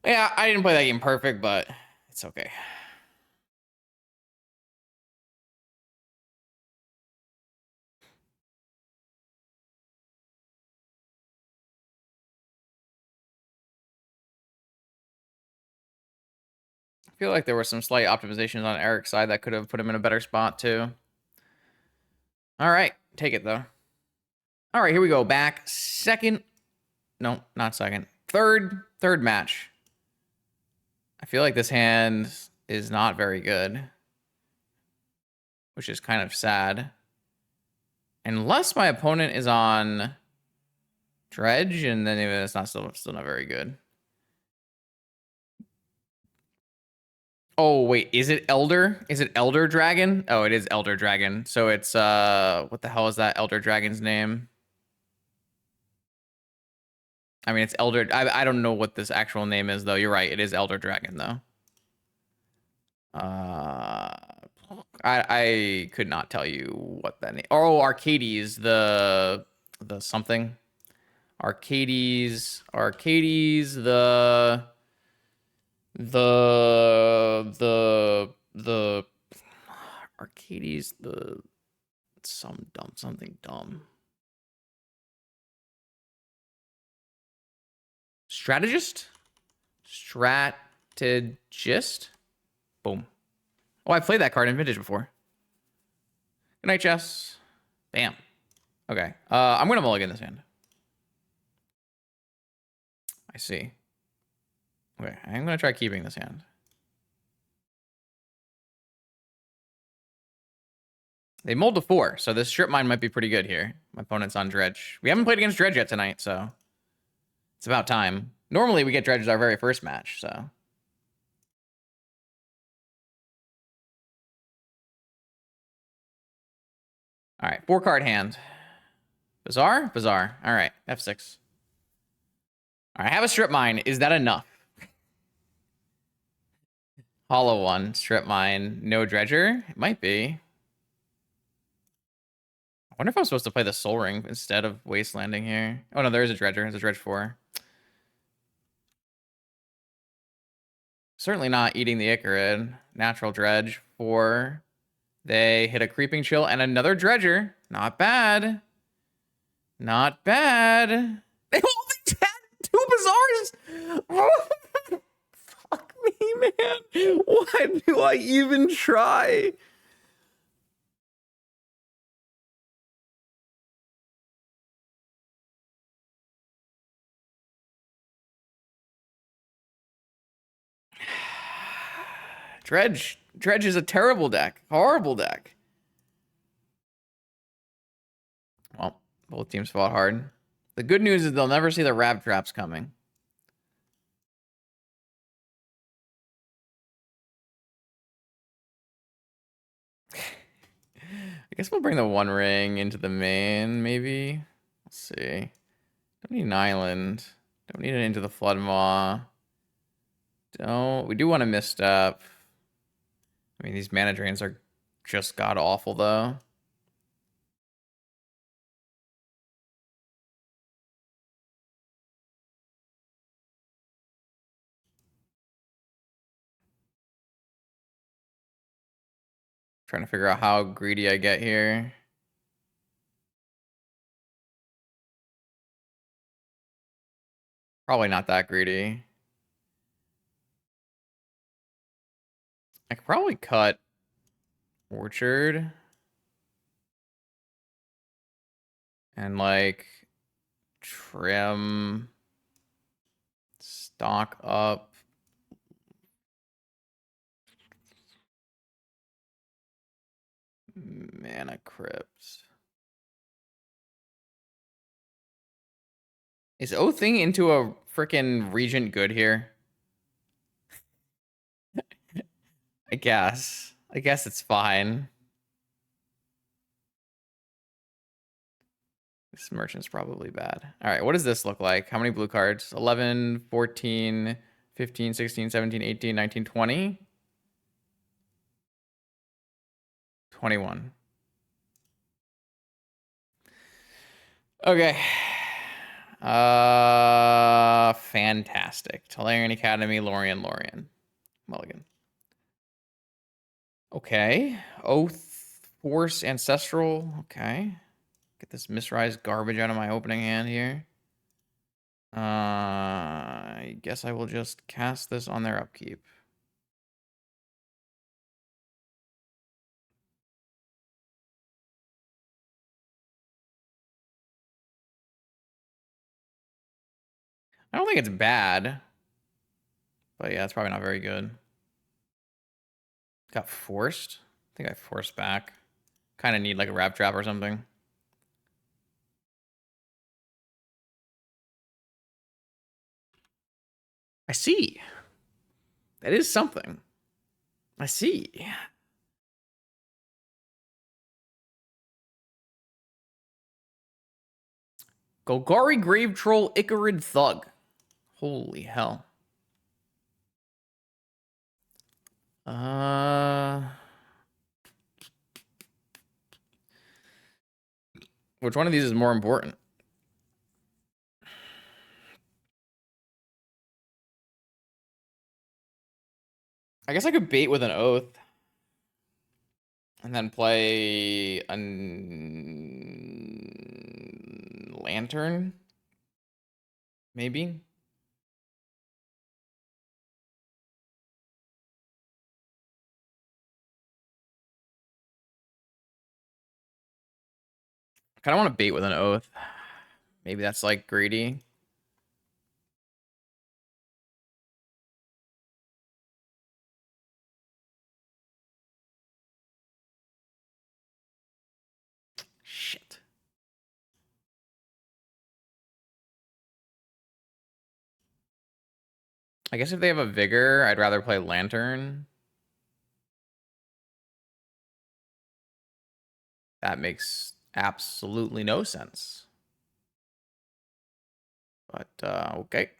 Yeah, I didn't play that game perfect, but it's okay. I feel like there were some slight optimizations on Eric's side that could have put him in a better spot, too. All right, take it, though. All right, here we go. Back second. No, not second. Third match. I feel like this hand is not very good, which is kind of sad. Unless my opponent is on Dredge, and then even it's not still not very good. Oh wait, is it Elder? Is it Elder Dragon? Oh, it is Elder Dragon. So it's what the hell is that Elder Dragon's name? I mean, it's Elder. I don't know what this actual name is though. You're right. It is Elder Dragon though. I could not tell you what that name. Oh, Arcades, the something. Arcades, the Arcades, something dumb. Strategist? Boom. Oh, I played that card in Vintage before. Good night, Jess. Bam. Okay. I'm gonna mulligan this hand. I see. Okay, I'm gonna try keeping this hand. They mulled to 4, so this strip mine might be pretty good here. My opponent's on Dredge. We haven't played against Dredge yet tonight, so it's about time. Normally we get Dredge as our very first match, so. All right, 4-card hand. Bizarre? Bizarre. All right, F6. All right, I have a strip mine. Is that enough? Hollow 1, strip mine, no Dredger? It might be. I wonder if I'm supposed to play the Soul Ring instead of Wastelanding here. Oh no, there is a Dredger. There's a Dredge 4. Certainly not eating the Icarid. Natural Dredge 4. They hit a Creeping Chill and another Dredger. Not bad. Not bad. They only had 2 bazaars. Fuck me, man. Why do I even try? Dredge. Dredge is a terrible deck. Horrible deck. Well, both teams fought hard. The good news is they'll never see the Rab traps coming. I guess we'll bring the One Ring into the main, maybe. Let's see. Don't need an island. Don't need it into the Flood Maw. We do want to misstep. I mean, these mana drains are just god-awful, though. Trying to figure out how greedy I get here. Probably not that greedy. I could probably cut Orchard. And, like, trim. Stock up. Mana Crypt. Is O-Thing into a freaking Regent good here? I guess. I guess it's fine. This merchant's probably bad. All right, what does this look like? How many blue cards? 11, 14, 15, 16, 17, 18, 19, 20? 21. Okay. Fantastic. Tolarian Academy, Lorien. Mulligan. Okay. Oath, Force, Ancestral. Okay. Get this Misrise garbage out of my opening hand here. I guess I will just cast this on their upkeep. I don't think it's bad. But yeah, it's probably not very good. Got forced. I think I forced back. Kind of need like a Rap Trap or something. I see. That is something. I see. Golgari Grave Troll Icarid Thug. Holy hell. Which one of these is more important? I guess I could bait with an Oath. And then play a Lantern? Maybe? I kind of want to bait with an Oath. Maybe that's like greedy. Shit. I guess if they have a Vigor, I'd rather play Lantern. That makes absolutely no sense. But, okay.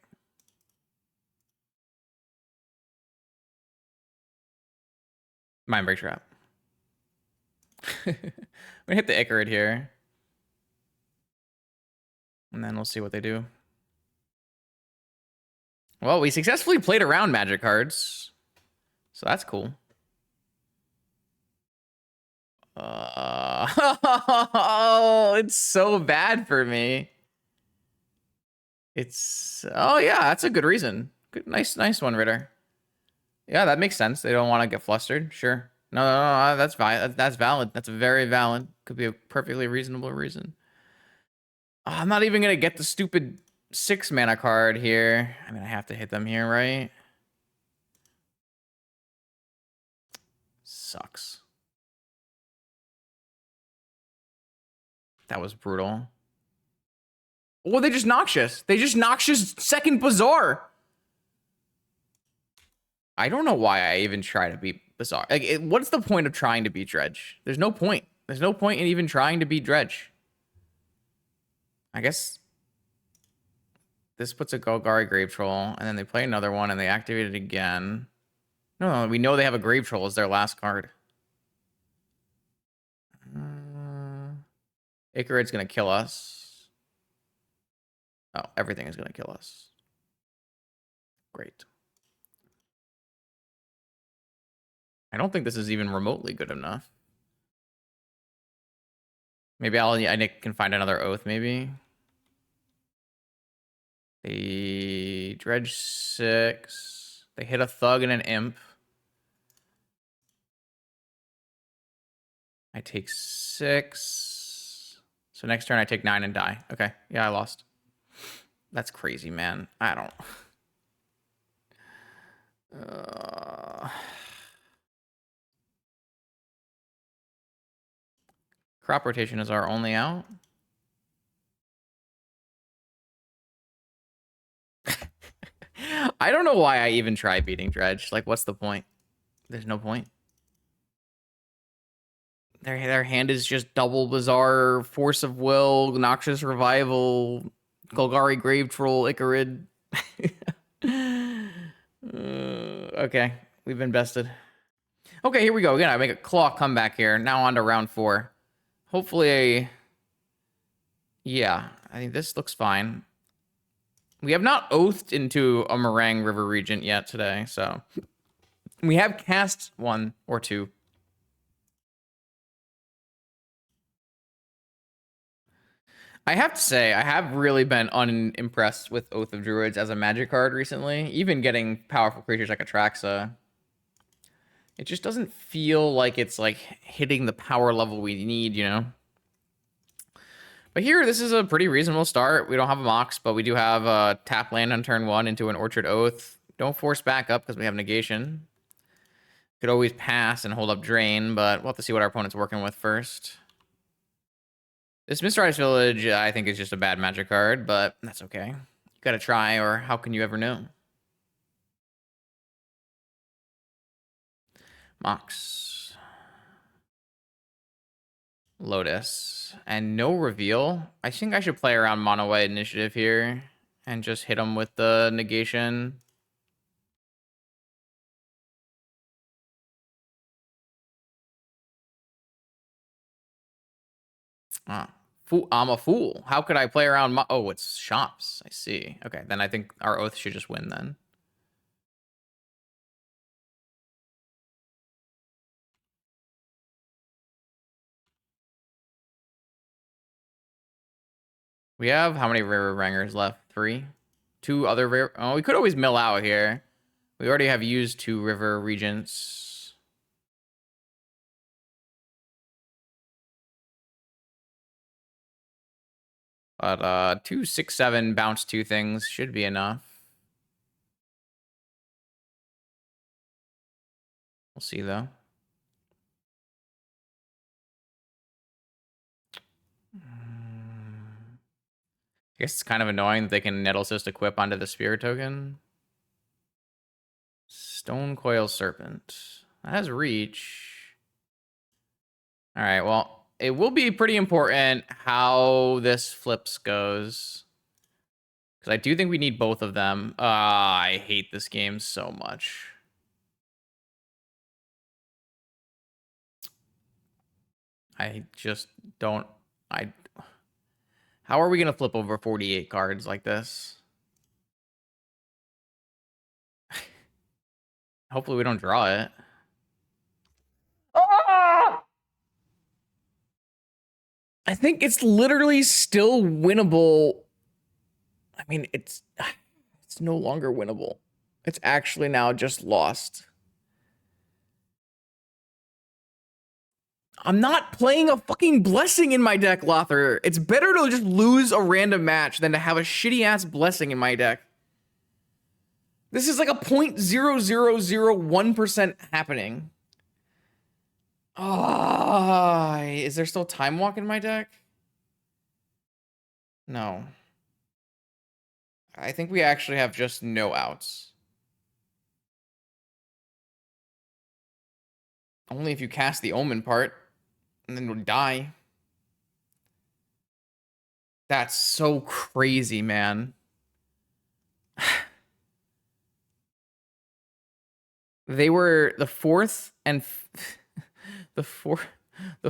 Mindbreak Trap. I'm gonna hit the Icarid here. And then we'll see what they do. Well, we successfully played around magic cards. So that's cool. Oh, it's so bad for me. It's oh yeah, that's a good reason. Good, nice one, Ritter. Yeah, that makes sense. They don't want to get flustered. Sure. No, that's fine. That's valid. That's very valid. Could be a perfectly reasonable reason. Oh, I'm not even gonna get the stupid 6 mana card here. I mean, I have to hit them here, right? Sucks. That was brutal. Well, they just noxious. They just noxious second Bazaar. I don't know why I even try to beat Bazaar. Like, what's the point of trying to beat Dredge? There's no point. There's no point in even trying to beat Dredge. I guess this puts a Golgari Grave Troll, and then they play another one, and they activate it again. No, we know they have a Grave Troll as their last card. Icarid's gonna kill us. Oh, everything is gonna kill us. Great. I don't think this is even remotely good enough. Maybe I can find another oath, maybe. They dredge 6. They hit a thug and an imp. I take 6. So next turn I take 9 and die. Okay, yeah, I lost. That's crazy, man. I don't... Crop rotation is our only out. I don't know why I even try beating Dredge. Like, what's the point? There's no point. Their hand is just double Bazaar, Force of Will, Noxious Revival, Golgari Grave Troll, Icarid. Okay, we've invested. Okay, here we go. Again, I make a claw comeback here. Now on to round 4. Hopefully, yeah, I think this looks fine. We have not oathed into a Marang River Regent yet today, so we have cast 1 or 2. I have to say, I have really been unimpressed with Oath of Druids as a magic card recently. Even getting powerful creatures like Atraxa. It just doesn't feel like it's like hitting the power level we need, you know? But here, this is a pretty reasonable start. We don't have a Mox, but we do have a tap land on turn 1 into an Orchard Oath. Don't force back up because we have negation. Could always pass and hold up Drain, but we'll have to see what our opponent's working with first. This Mistrise Village, I think, is just a bad magic card, but that's okay. You gotta try, or how can you ever know? Mox. Lotus. And no reveal. I think I should play around Mono White Initiative here and just hit him with the negation. Ah. I'm a fool. How could I play around? Oh, it's shops. I see. Okay, then I think our oath should just win then. We have how many River Rangers left? 3? 2 other rare. Oh, we could always mill out here. We already have used 2 River Regents. But 2, 6, 7 bounce 2 things should be enough. We'll see though. I guess it's kind of annoying that they can Nettle Cyst equip onto the Spirit token. Stone Coil Serpent. That has reach. Alright, well, it will be pretty important how this flips goes. Because I do think we need both of them. I hate this game so much. I just don't... How are we going to flip over 48 cards like this? Hopefully we don't draw it. Ah! I think it's literally still winnable. I mean, it's no longer winnable. It's actually now just lost. I'm not playing a fucking blessing in my deck, Lothar. It's better to just lose a random match than to have a shitty ass blessing in my deck. This is like a 0.0001% happening. Ah, is there still Time Walk in my deck? No. I think we actually have just no outs. Only if you cast the Omen part, and then we'll die. That's so crazy, man. They were the fourth and the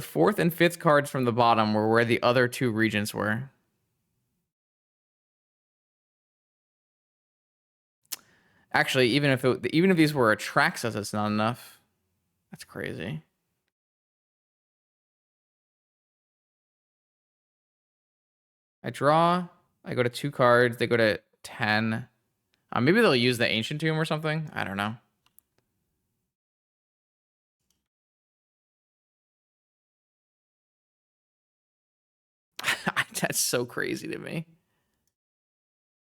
fourth and fifth cards from the bottom were where the other two regents were. Actually, even if these were Atraxas, it's not enough. That's crazy. I draw. I go to 2 cards. They go to 10. Maybe they'll use the Ancient Tomb or something. I don't know. That's so crazy to me.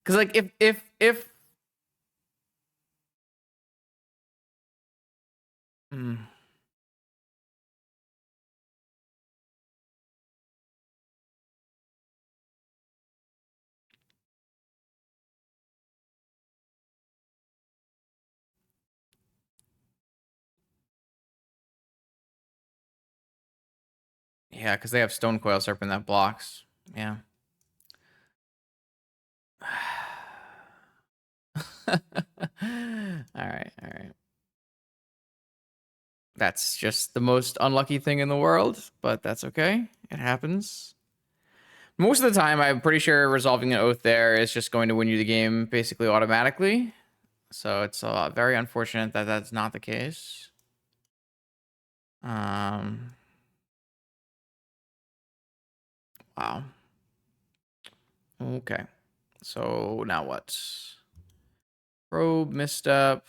Because like if yeah, because they have Stone Coil Serpent that blocks. Yeah. All right, all right. That's just the most unlucky thing in the world, but that's okay. It happens. Most of the time, I'm pretty sure resolving an oath there is just going to win you the game basically automatically. So it's very unfortunate that that's not the case. Wow. Okay. So now what? Probe, misstep.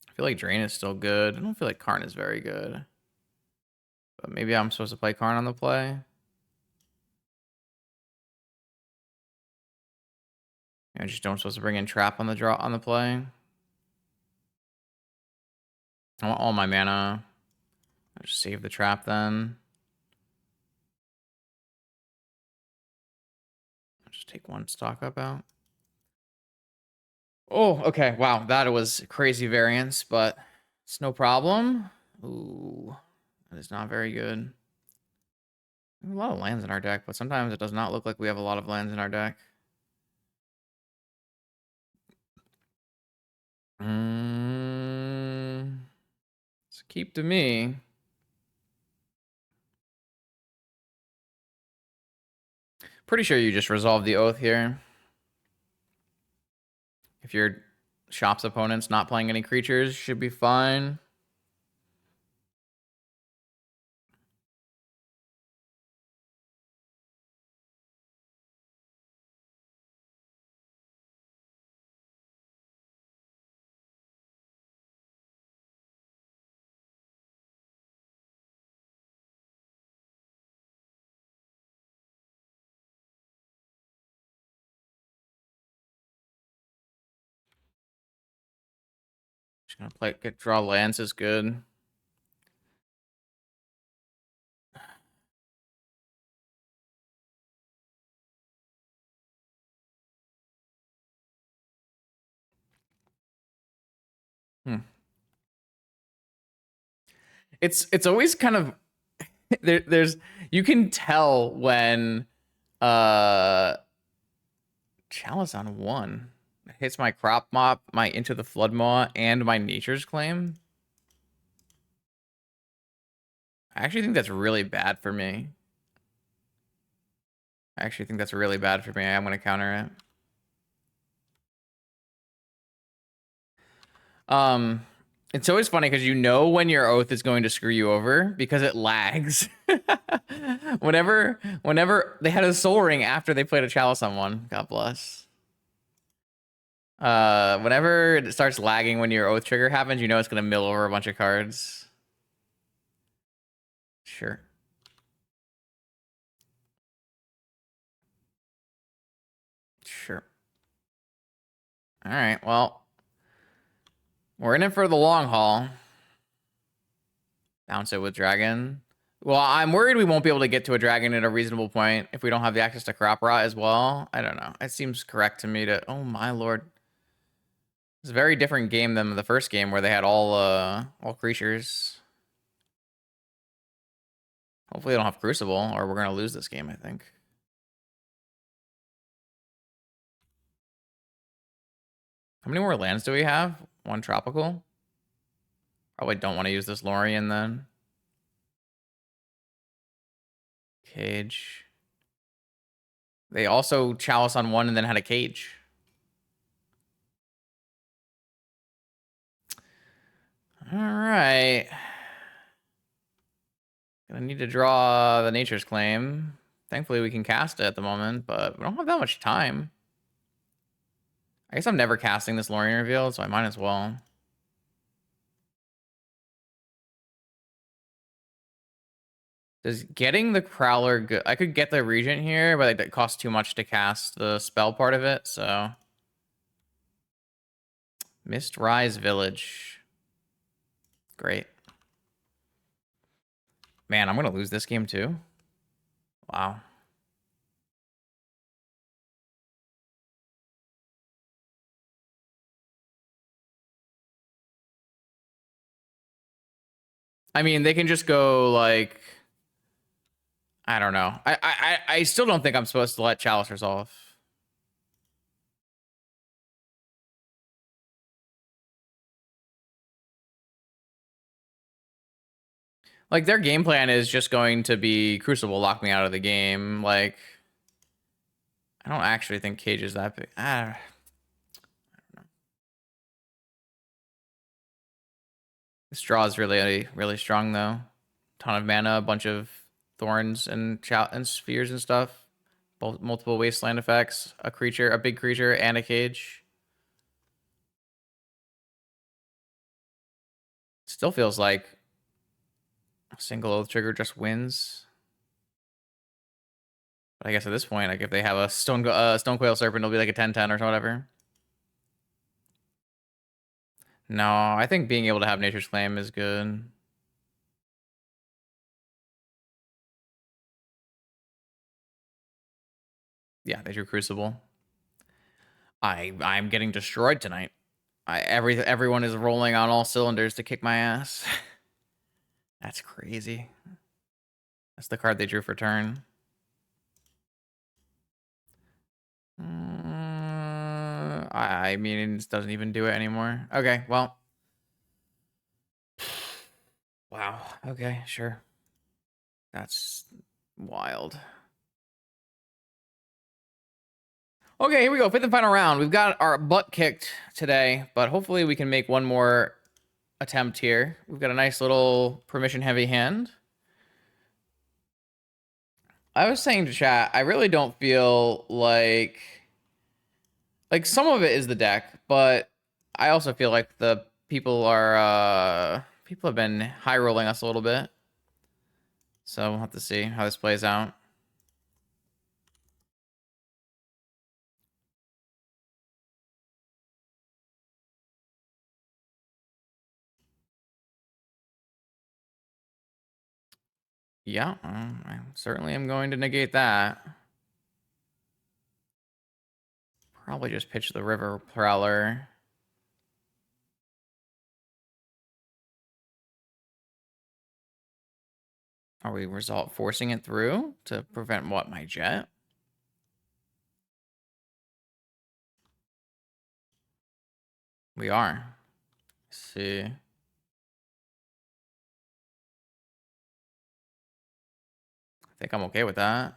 I feel like Drain is still good. I don't feel like Karn is very good. But maybe I'm supposed to play Karn on the play. I just don't supposed to bring in Trap on the draw on the play. I want all my mana. I'll just save the Trap then. I'll just take 1 stock up out. Oh, okay. Wow, that was crazy variance, but it's no problem. Ooh, that is not very good. We have a lot of lands in our deck, but sometimes it does not look like we have a lot of lands in our deck. It's a keep to me. Pretty sure you just resolve the oath here. If your shop's opponent's not playing any creatures, should be fine. Just gonna draw lands is good. It's always kind of there's you can tell when Chalice on 1 hits my Crop Mop, my Into the Flood Maw, and my Nature's Claim. I actually think that's really bad for me. I'm gonna counter it. It's always funny because you know when your oath is going to screw you over because it lags. Whenever they had a soul ring after they played a chalice on one, God bless. Whenever it starts lagging when your oath trigger happens, you know it's gonna mill over a bunch of cards. Sure. Sure. All right, well, we're in it for the long haul. Bounce it with dragon. Well, I'm worried we won't be able to get to a dragon at a reasonable point if we don't have the access to crop rot as well. I don't know. It seems correct to me to... Oh, my lord. It's a very different game than the first game where they had all creatures. Hopefully they don't have Crucible, or we're going to lose this game, I think. How many more lands do we have? One tropical? Probably don't want to use this Lorien then. Cage. They also chalice on one and then had a cage. All right. Gonna need to draw the Nature's Claim. Thankfully, we can cast it at the moment, but we don't have that much time. I guess I'm never casting this Lorien Revealed, so I might as well. Does getting the Prowler good? I could get the Regent here, but it costs too much to cast the spell part of it, so. Mist Rise Village. Great. Man, I'm gonna lose this game too. Wow. I mean, they can just go like, I don't know. I still don't think I'm supposed to let Chalice resolve. Like, their game plan is just going to be Crucible, lock me out of the game. Like, I don't actually think Cage is that big. I don't know. This draw is really, really strong, though. Ton of mana, a bunch of thorns and spheres and stuff. Both multiple wasteland effects, a creature, a big creature, and a cage. Still feels like a single oath trigger just wins. But I guess at this point, like if they have a Stonecoil Serpent, it'll be like a 10/10 or whatever. No, I think being able to have Nature's Claim is good. Yeah, they drew Crucible. I'm getting destroyed tonight. Everyone is rolling on all cylinders to kick my ass. That's crazy. That's the card they drew for turn. I mean, it doesn't even do it anymore. Okay, well. Wow. Okay, sure. That's wild. Okay, here we go. Fifth and final round. We've got our butt kicked today, but hopefully we can make one more attempt here. We've got a nice little permission heavy hand. I was saying to chat, I really don't feel like some of it is the deck, but I also feel like the people have been high rolling us a little bit. So we'll have to see how this plays out. Yeah, I certainly am going to negate that. Probably just pitch the River Prowler. Are we forcing it through to prevent what, my jet? We are. Let's see. I think I'm okay with that.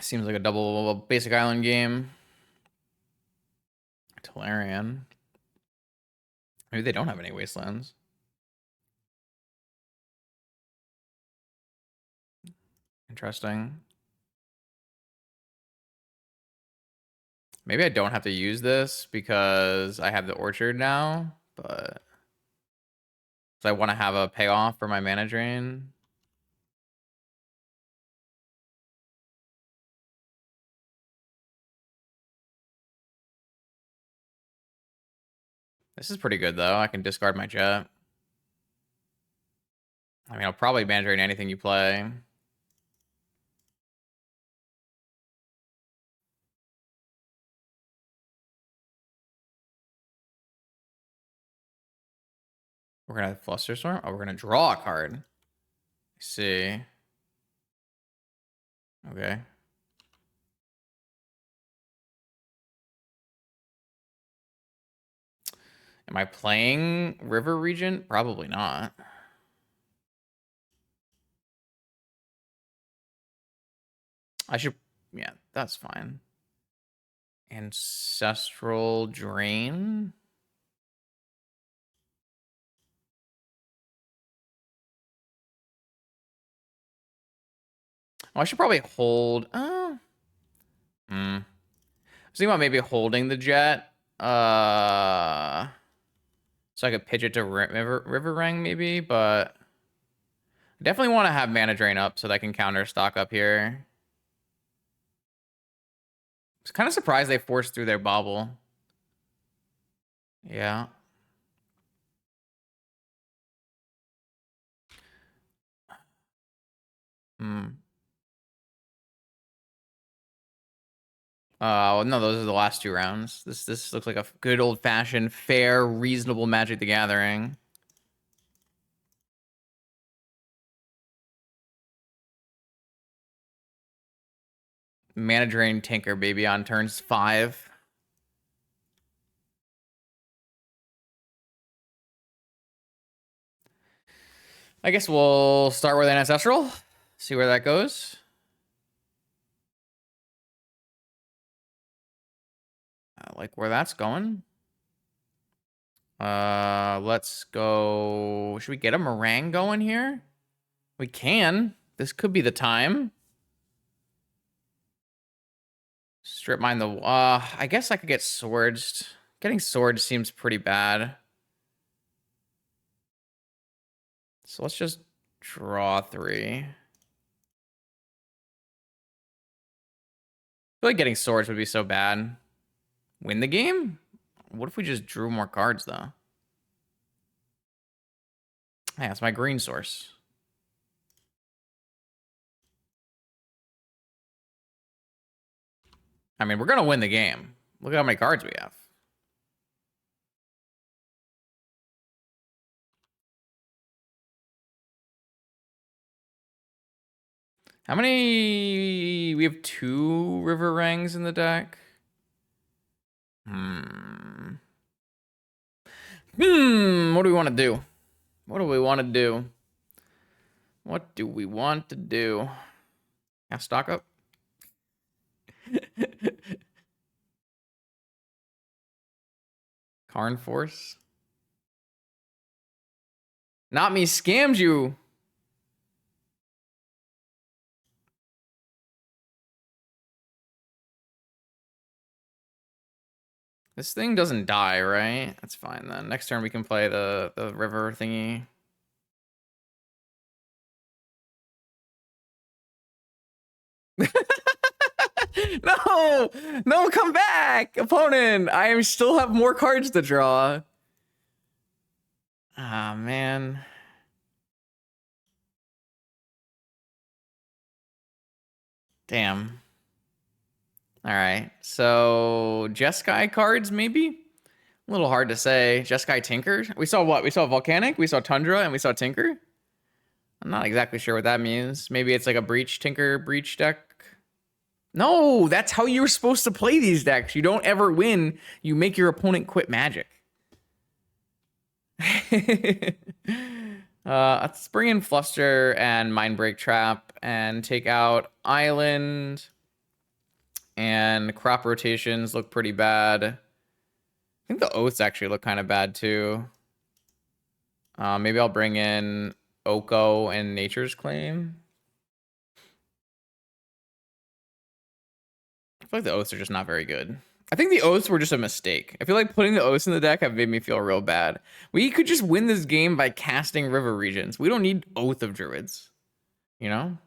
Seems like a double basic island game. Tolarian. Maybe they don't have any wastelands. Interesting. Maybe I don't have to use this because I have the orchard now, but I want to have a payoff for my mana drain. This is pretty good though. I can discard my jet. I mean, I'll probably mana drain anything you play. We're gonna Flusterstorm. Oh, we're gonna draw a card. I see. Okay. Am I playing River Regent? Probably not. I should, yeah, that's fine. Ancestral Drain. Oh, I should probably hold. I was thinking about maybe holding the jet. So I could pitch it to River Rang maybe, but I definitely want to have mana drain up so that I can counter stock up here. I was kind of surprised they forced through their bobble. Yeah. No, those are the last two rounds. This looks like a good old-fashioned, fair, reasonable Magic the Gathering. Mana Drain Tinker, baby, on turns 5. I guess we'll start with an Ancestral. See where that goes. I like where that's going. Let's go. Should we get a Marang going here? We can. This could be the time. Strip mine the... I guess I could get Swords. Getting Swords seems pretty bad. So let's just draw 3. I feel like getting Swords would be so bad. Win the game? What if we just drew more cards, though? Yeah, it's my green source. I mean, we're going to win the game. Look at how many cards we have. How many... We have 2 River Rangs in the deck. What do we want to do? What do we want to do? What do we want to do? Yeah, stock up. Karn Force. Not me scammed you. This thing doesn't die, right? That's fine then. Next turn we can play the river thingy. No! No, come back! Opponent! I still have more cards to draw. Ah, man. Damn. Alright, so Jeskai cards, maybe? A little hard to say. Jeskai Tinker? We saw what? We saw Volcanic, we saw Tundra, and we saw Tinker? I'm not exactly sure what that means. Maybe it's like a Breach Tinker Breach deck? No, that's how you're supposed to play these decks. You don't ever win. You make your opponent quit Magic. Let's bring in Fluster and Mindbreak Trap and take out Island. And crop rotations look pretty bad. I think the oaths actually look kind of bad too. Maybe I'll bring in Oko and Nature's Claim. I feel like the oaths are just not very good. I think the oaths were just a mistake. I feel like putting the oaths in the deck have made me feel real bad. We could just win this game by casting River Regents. We don't need Oath of Druids, you know?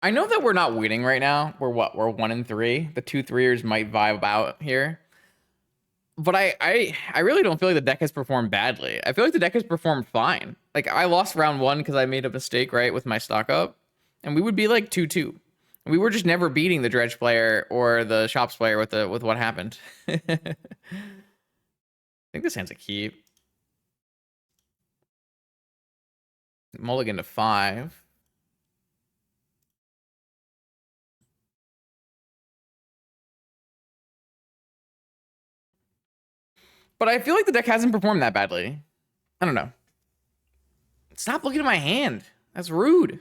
I know that we're not winning right now. We're what? We're 1-3. The 2-3ers might vibe out here. But I really don't feel like the deck has performed badly. I feel like the deck has performed fine. Like I lost round 1 because I made a mistake, right, with my stock up. And we would be like 2-2. We were just never beating the Dredge player or the Shops player with what happened. I think this hand's a keep. Mulligan to 5. But I feel like the deck hasn't performed that badly. I don't know. Stop looking at my hand. That's rude.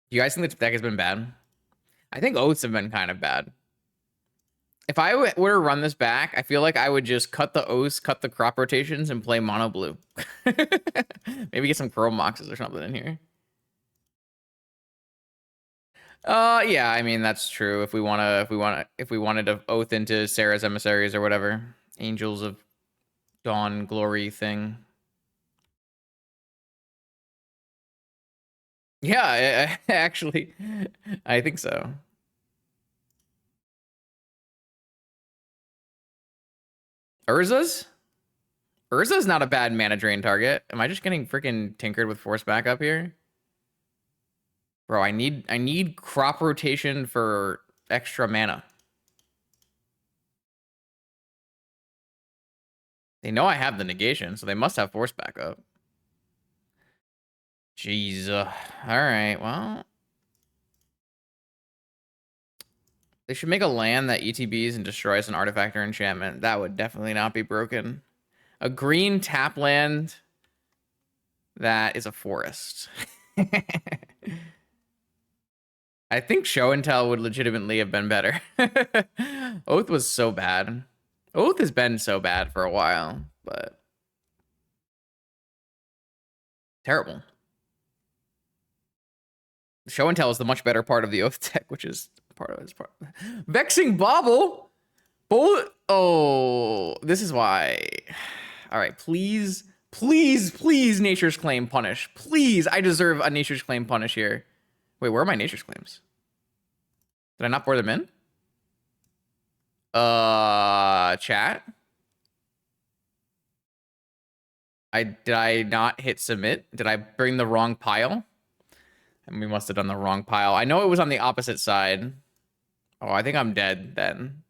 You guys think the deck has been bad? I think oaths have been kind of bad. If I were to run this back, I feel like I would just cut the oaths, cut the crop rotations, and play mono blue. Maybe get some chrome boxes or something in here. Yeah, I mean that's true. If we wanted to oath into Sarah's emissaries or whatever, Angels of Dawn glory thing. Yeah, actually, I think so. Urza's not a bad mana drain target. Am I just getting freaking tinkered with force back up here? Bro, I need crop rotation for extra mana. They know I have the negation, so they must have force backup. Jeez. Alright, well. They should make a land that ETBs and destroys an artifact or enchantment. That would definitely not be broken. A green tap land that is a forest. I think Show and Tell would legitimately have been better. Oath was so bad. Oath has been so bad for a while, but terrible. Show and Tell is the much better part of the Oath deck, which is part of his part. Vexing Bobble. Oh, this is why. All right, please, Nature's Claim punish. Please, I deserve a Nature's Claim punish here. Wait, where are my Nature's Claims? Did I not pour them in? Chat. Did I not hit submit? Did I bring the wrong pile? And we must have done the wrong pile. I know it was on the opposite side. Oh, I think I'm dead then.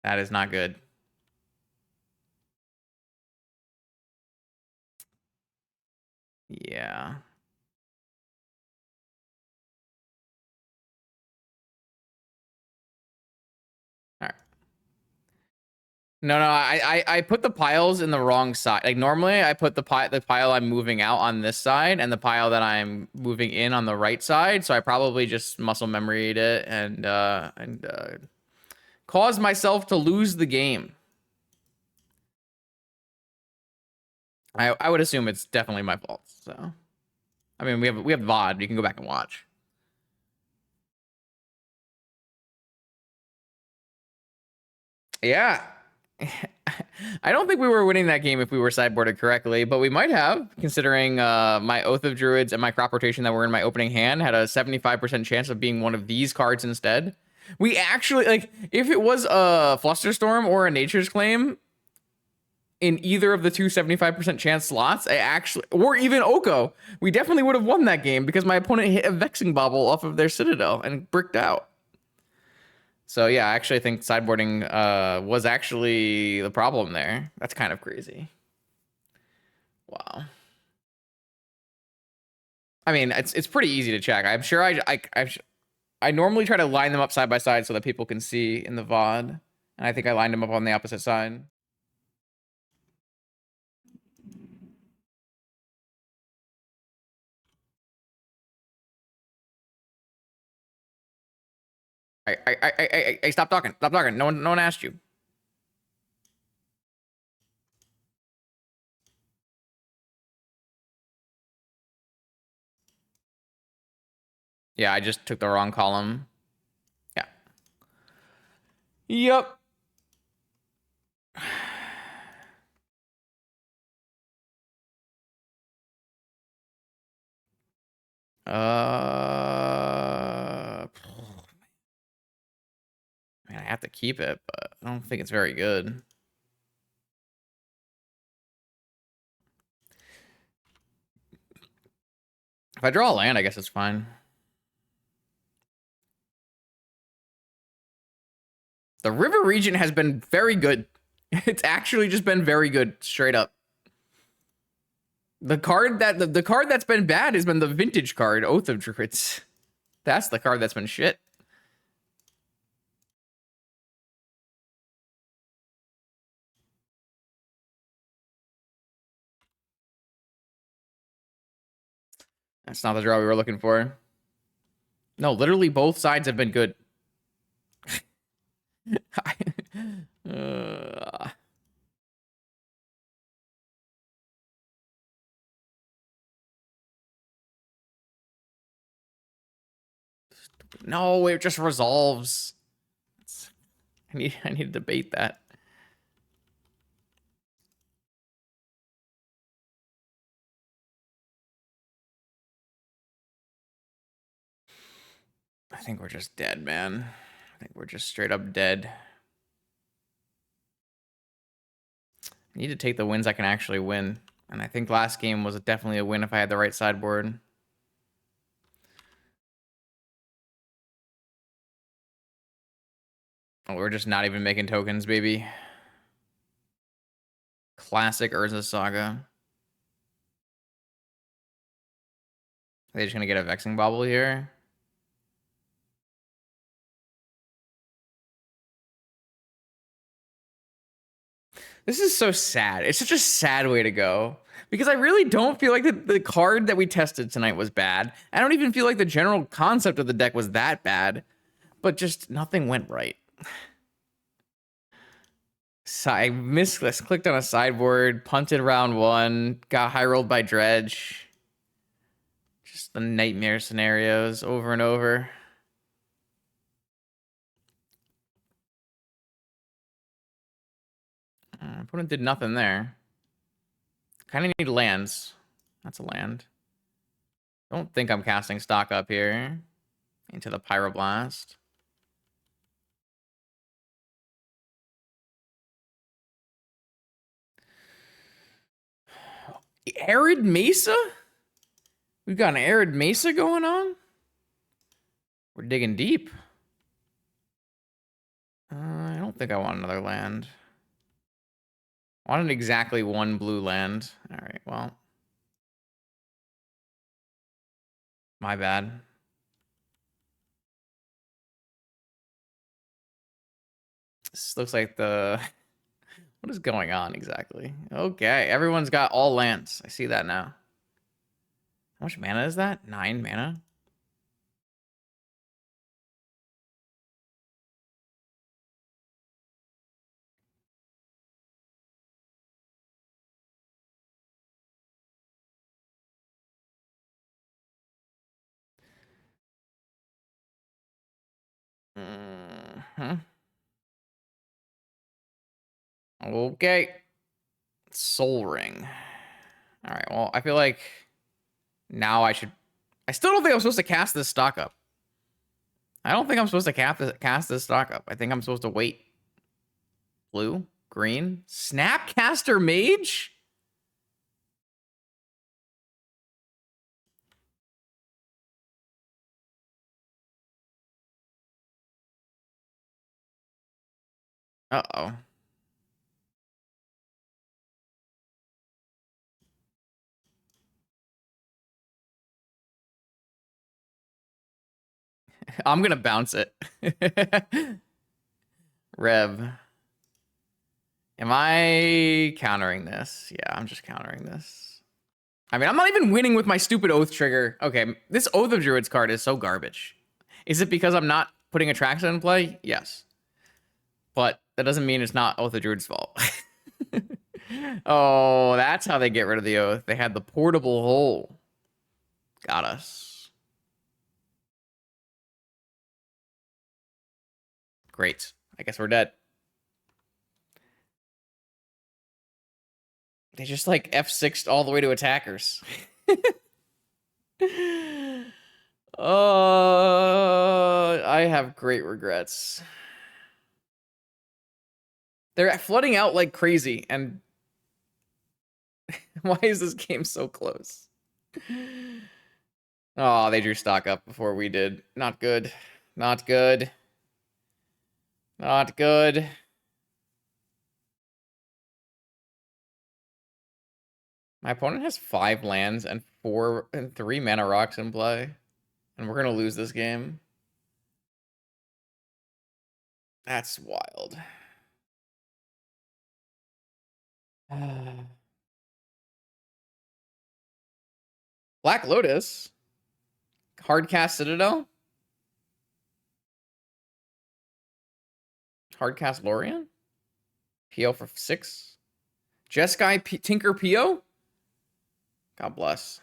That is not good. Yeah. All right. No, I put the piles in the wrong side. Like normally I put the pile I'm moving out on this side and the pile that I'm moving in on the right side. So I probably just muscle memoried it and caused myself to lose the game. I would assume it's definitely my fault. So I mean we have VOD. You can go back and watch. Yeah. I don't think we were winning that game if we were sideboarded correctly, but we might have, considering my Oath of Druids and my crop rotation that were in my opening hand had a 75% chance of being one of these cards instead. We actually, like, if it was a Flusterstorm or a Nature's Claim in either of the two 75% chance slots, or even Oko, we definitely would have won that game because my opponent hit a Vexing Bobble off of their Citadel and bricked out. So yeah, I actually think sideboarding was actually the problem there. That's kind of crazy. Wow. I mean, it's pretty easy to check. I'm sure I normally try to line them up side by side so that people can see in the VOD. And I think I lined them up on the opposite side. I stop talking. Stop talking. No one asked you. Yeah, I just took the wrong column. Yeah. Yep. I mean, I have to keep it, but I don't think it's very good. If I draw a land, I guess it's fine. The River Regent has been very good. It's actually just been very good, straight up. The card the card that's been bad has been the vintage card, Oath of Druids. That's the card that's been shit. That's not the draw we were looking for. No, literally both sides have been good. uh, no, it just resolves. I need to debate that. I think we're just dead, man. I think we're just straight up dead. I need to take the wins I can actually win. And I think last game was definitely a win if I had the right sideboard. Oh, we're just not even making tokens, baby. Classic Urza Saga. Are they just gonna get a Vexing Bobble here? This is so sad. It's such a sad way to go. Because I really don't feel like the card that we tested tonight was bad. I don't even feel like the general concept of the deck was that bad. But just nothing went right. So I clicked on a sideboard, punted round one, got high rolled by Dredge. Just the nightmare scenarios over and over. Opponent did nothing there. Kind of need lands. That's a land. Don't think I'm casting stock up here. Into the Pyroblast. Arid Mesa? We've got an Arid Mesa going on? We're digging deep. I don't think I want another land. I wanted exactly one blue land. All right, well. My bad. This looks like the... What is going on exactly? Okay, everyone's got all lands. I see that now. How much mana is that? 9 mana? Okay. Soul Ring. All right, well, I feel like now I should... I still don't think I'm supposed to cast this stock up. I don't think I'm supposed to cast this stock up. I think I'm supposed to wait. Blue? Green? Snapcaster Mage? Uh-oh. I'm gonna bounce it. Rev. Am I countering this? Yeah, I'm just countering this. I mean, I'm not even winning with my stupid Oath trigger. Okay, this Oath of Druids card is so garbage. Is it because I'm not putting Attraction in play? Yes. But that doesn't mean it's not Oath of Druids' fault. Oh, that's how they get rid of the Oath. They had the portable hole. Got us. Great. I guess we're dead. They just like F6'd all the way to attackers. I have great regrets. They're flooding out like crazy, and why is this game so close? Oh, they drew stock up before we did. Not good. Not good. Not good. My opponent has 5 lands and 3 mana rocks in play. And we're gonna lose this game. That's wild. Black Lotus. Hardcast Citadel. Hardcast Lorien. PO for 6. Jeskai Tinker PO. God bless.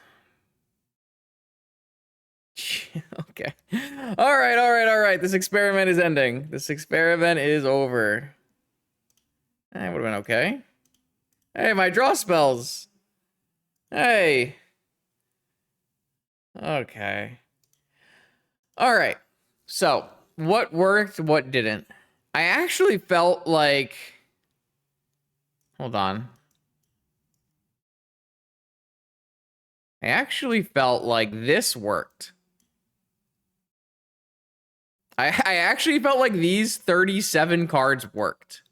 Okay. All right. This experiment is ending. This experiment is over. That would have been okay. Hey, my draw spells. Hey. Okay. All right. So, what worked, what didn't? I actually felt like... Hold on. I actually felt like this worked. I actually felt like these 37 cards worked.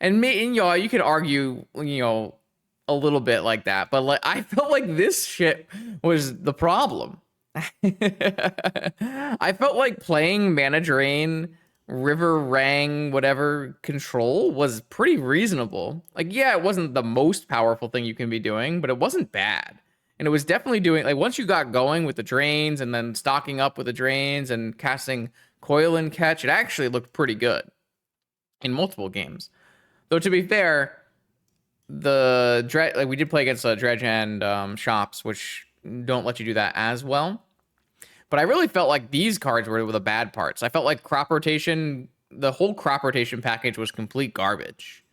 And y'all, you could argue, a little bit like that, but like I felt like this shit was the problem. I felt like playing Mana Drain, River Rang, whatever control was pretty reasonable. Like, yeah, it wasn't the most powerful thing you can be doing, but it wasn't bad. And it was definitely doing, like, once you got going with the drains and then stocking up with the drains and casting Coil and Catch, it actually looked pretty good in multiple games. Though, to be fair, the Dredge, like, we did play against Dredge and Shops, which don't let you do that as well. But I really felt like these cards were the bad parts. I felt like crop rotation, the whole crop rotation package was complete garbage.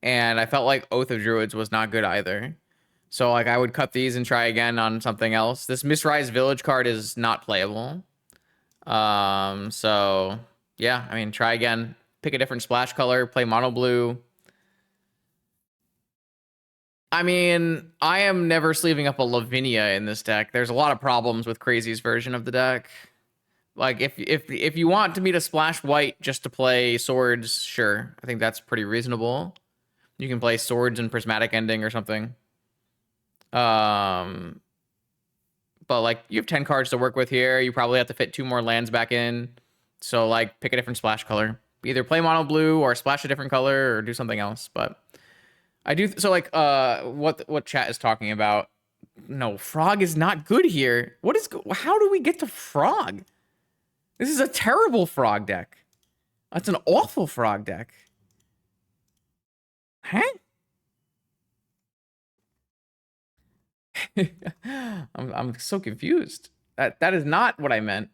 And I felt like Oath of Druids was not good either. So, like, I would cut these and try again on something else. This Misrise Village card is not playable. So, yeah, I mean, try again. Pick a different splash color, play mono blue. I mean, I am never sleeving up a Lavinia in this deck. There's a lot of problems with Crazy's version of the deck. Like, if you want me to splash white just to play swords, sure. I think that's pretty reasonable. You can play swords and prismatic ending or something. But like, you have 10 cards to work with here. You probably have to fit 2 more lands back in. So like, pick a different splash color. Either play mono blue or splash a different color or do something else. But I do so like what chat is talking about. No, Frog is not good here. How do we get to Frog? This is a terrible Frog deck. That's an awful Frog deck. Huh? I'm so confused. That is not what I meant.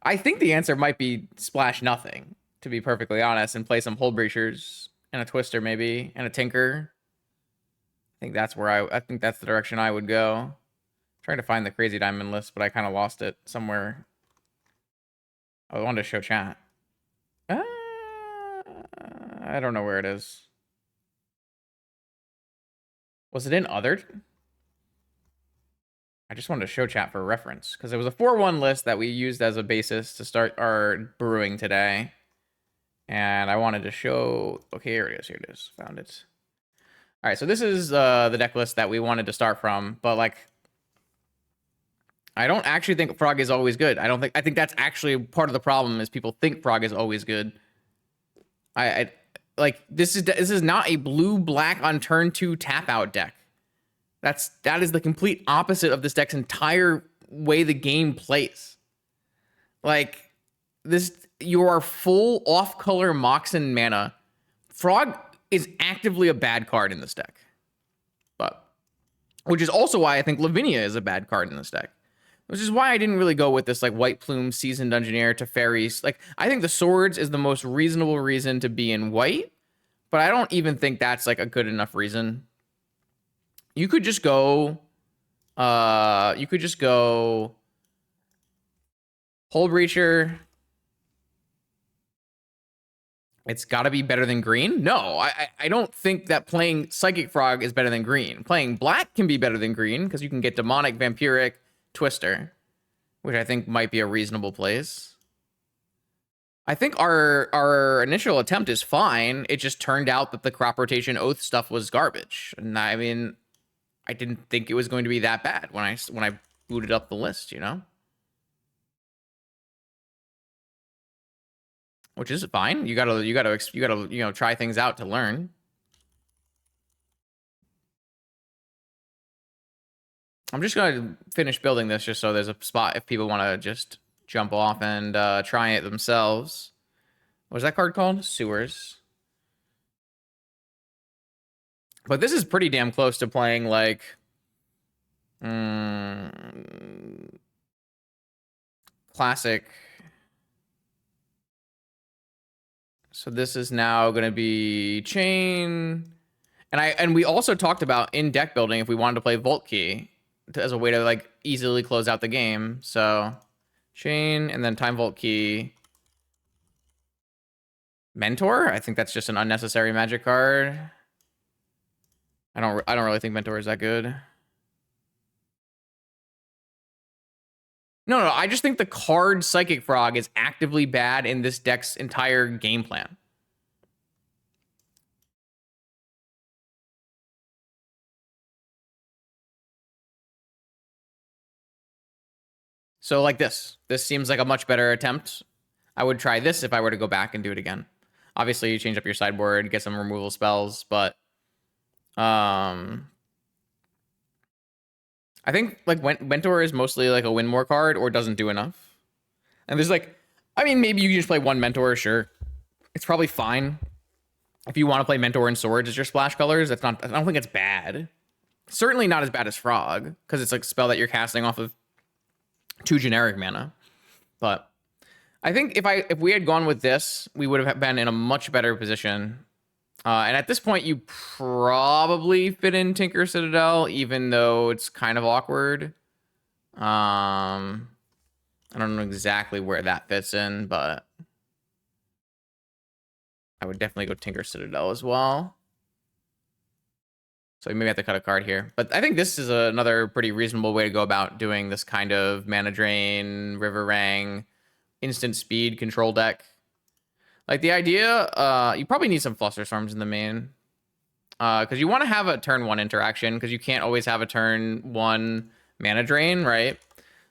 I think the answer might be splash nothing, to be perfectly honest, and play some Hull Breachers and a Twister maybe and a Tinker. I think that's where I think that's the direction I would go. Trying to find the Crazy Diamond list, but I kind of lost it somewhere. I wanted to show chat. I don't know where it is. Was it in other? I just wanted to show chat for reference because it was a 4-1 list that we used as a basis to start our brewing today. And I wanted to show, okay, here it is, found it. All right, so this is the deck list that we wanted to start from, but like, I don't actually think Frog is always good. I think that's actually part of the problem is people think Frog is always good. I like this is not a blue black on turn 2 tap out deck. That is the complete opposite of this deck's entire way the game plays. Like this, you are full off color Moxen mana. Frog is actively a bad card in this deck, but which is also why I think Lavinia is a bad card in this deck. Which is why I didn't really go with this like White Plume Seasoned Engineer to Fairies. Like I think the Swords is the most reasonable reason to be in white, but I don't even think that's like a good enough reason. You could just go Hull Breacher. It's got to be better than green? No, I don't think that playing Psychic Frog is better than green. Playing black can be better than green because you can get Demonic, Vampiric, Twister, which I think might be a reasonable place. I think our initial attempt is fine. It just turned out that the crop rotation oath stuff was garbage. And I mean, I didn't think it was going to be that bad when I booted up the list, you know? Which is fine. You gotta try things out to learn. I'm just gonna finish building this just so there's a spot if people want to just jump off and try it themselves. What's that card called? Sewers. But this is pretty damn close to playing like classic. So this is now going to be chain. And we also talked about in deck building if we wanted to play Vault Key as a way to like easily close out the game. So chain and then Time Vault Key. Mentor? I think that's just an unnecessary magic card. I don't really think Mentor is that good. No, I just think the card Psychic Frog is actively bad in this deck's entire game plan. So like this seems like a much better attempt. I would try this if I were to go back and do it again. Obviously, you change up your sideboard, get some removal spells, but I think like Mentor is mostly like a win more card or doesn't do enough. And there's like, I mean, maybe you can just play one Mentor, sure. It's probably fine. If you want to play Mentor and Swords as your splash colors, I don't think it's bad. Certainly not as bad as Frog, because it's like a spell that you're casting off of 2 generic mana. But I think if we had gone with this, we would have been in a much better position. And at this point, you probably fit in Tinker Citadel, even though it's kind of awkward. I don't know exactly where that fits in, but I would definitely go Tinker Citadel as well. So you maybe have to cut a card here. But I think this is another pretty reasonable way to go about doing this kind of mana drain, river rang, instant speed control deck. Like the idea, you probably need some Flusterstorms in the main. Because you want to have a turn 1 interaction, because you can't always have a turn 1 mana drain, right?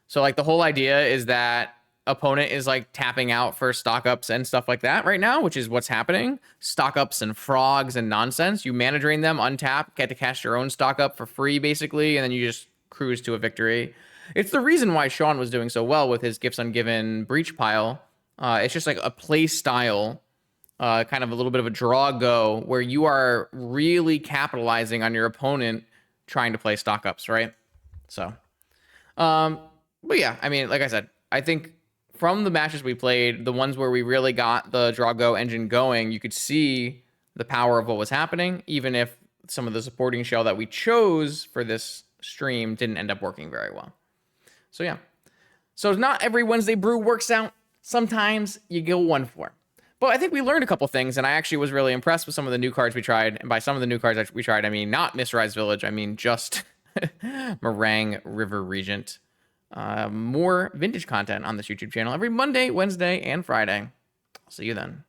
So like the whole idea is that opponent is like tapping out for stock ups and stuff like that right now, which is what's happening. Stock ups and frogs and nonsense. You mana drain them, untap, get to cast your own stock up for free, basically, and then you just cruise to a victory. It's the reason why Sean was doing so well with his Gifts Ungiven Breach Pile. It's just like a play style, kind of a little bit of a draw go, where you are really capitalizing on your opponent trying to play stock ups, right? So, but yeah, I mean, like I said, I think from the matches we played, the ones where we really got the draw go engine going, you could see the power of what was happening, even if some of the supporting shell that we chose for this stream didn't end up working very well. So yeah. So not every Wednesday brew works out. Sometimes you go 1-4. But I think we learned a couple things, and I actually was really impressed with some of the new cards we tried. And by some of the new cards we tried, I mean not Misrise Village, I mean just Marang River Regent. More vintage content on this YouTube channel every Monday, Wednesday, and Friday. I'll see you then.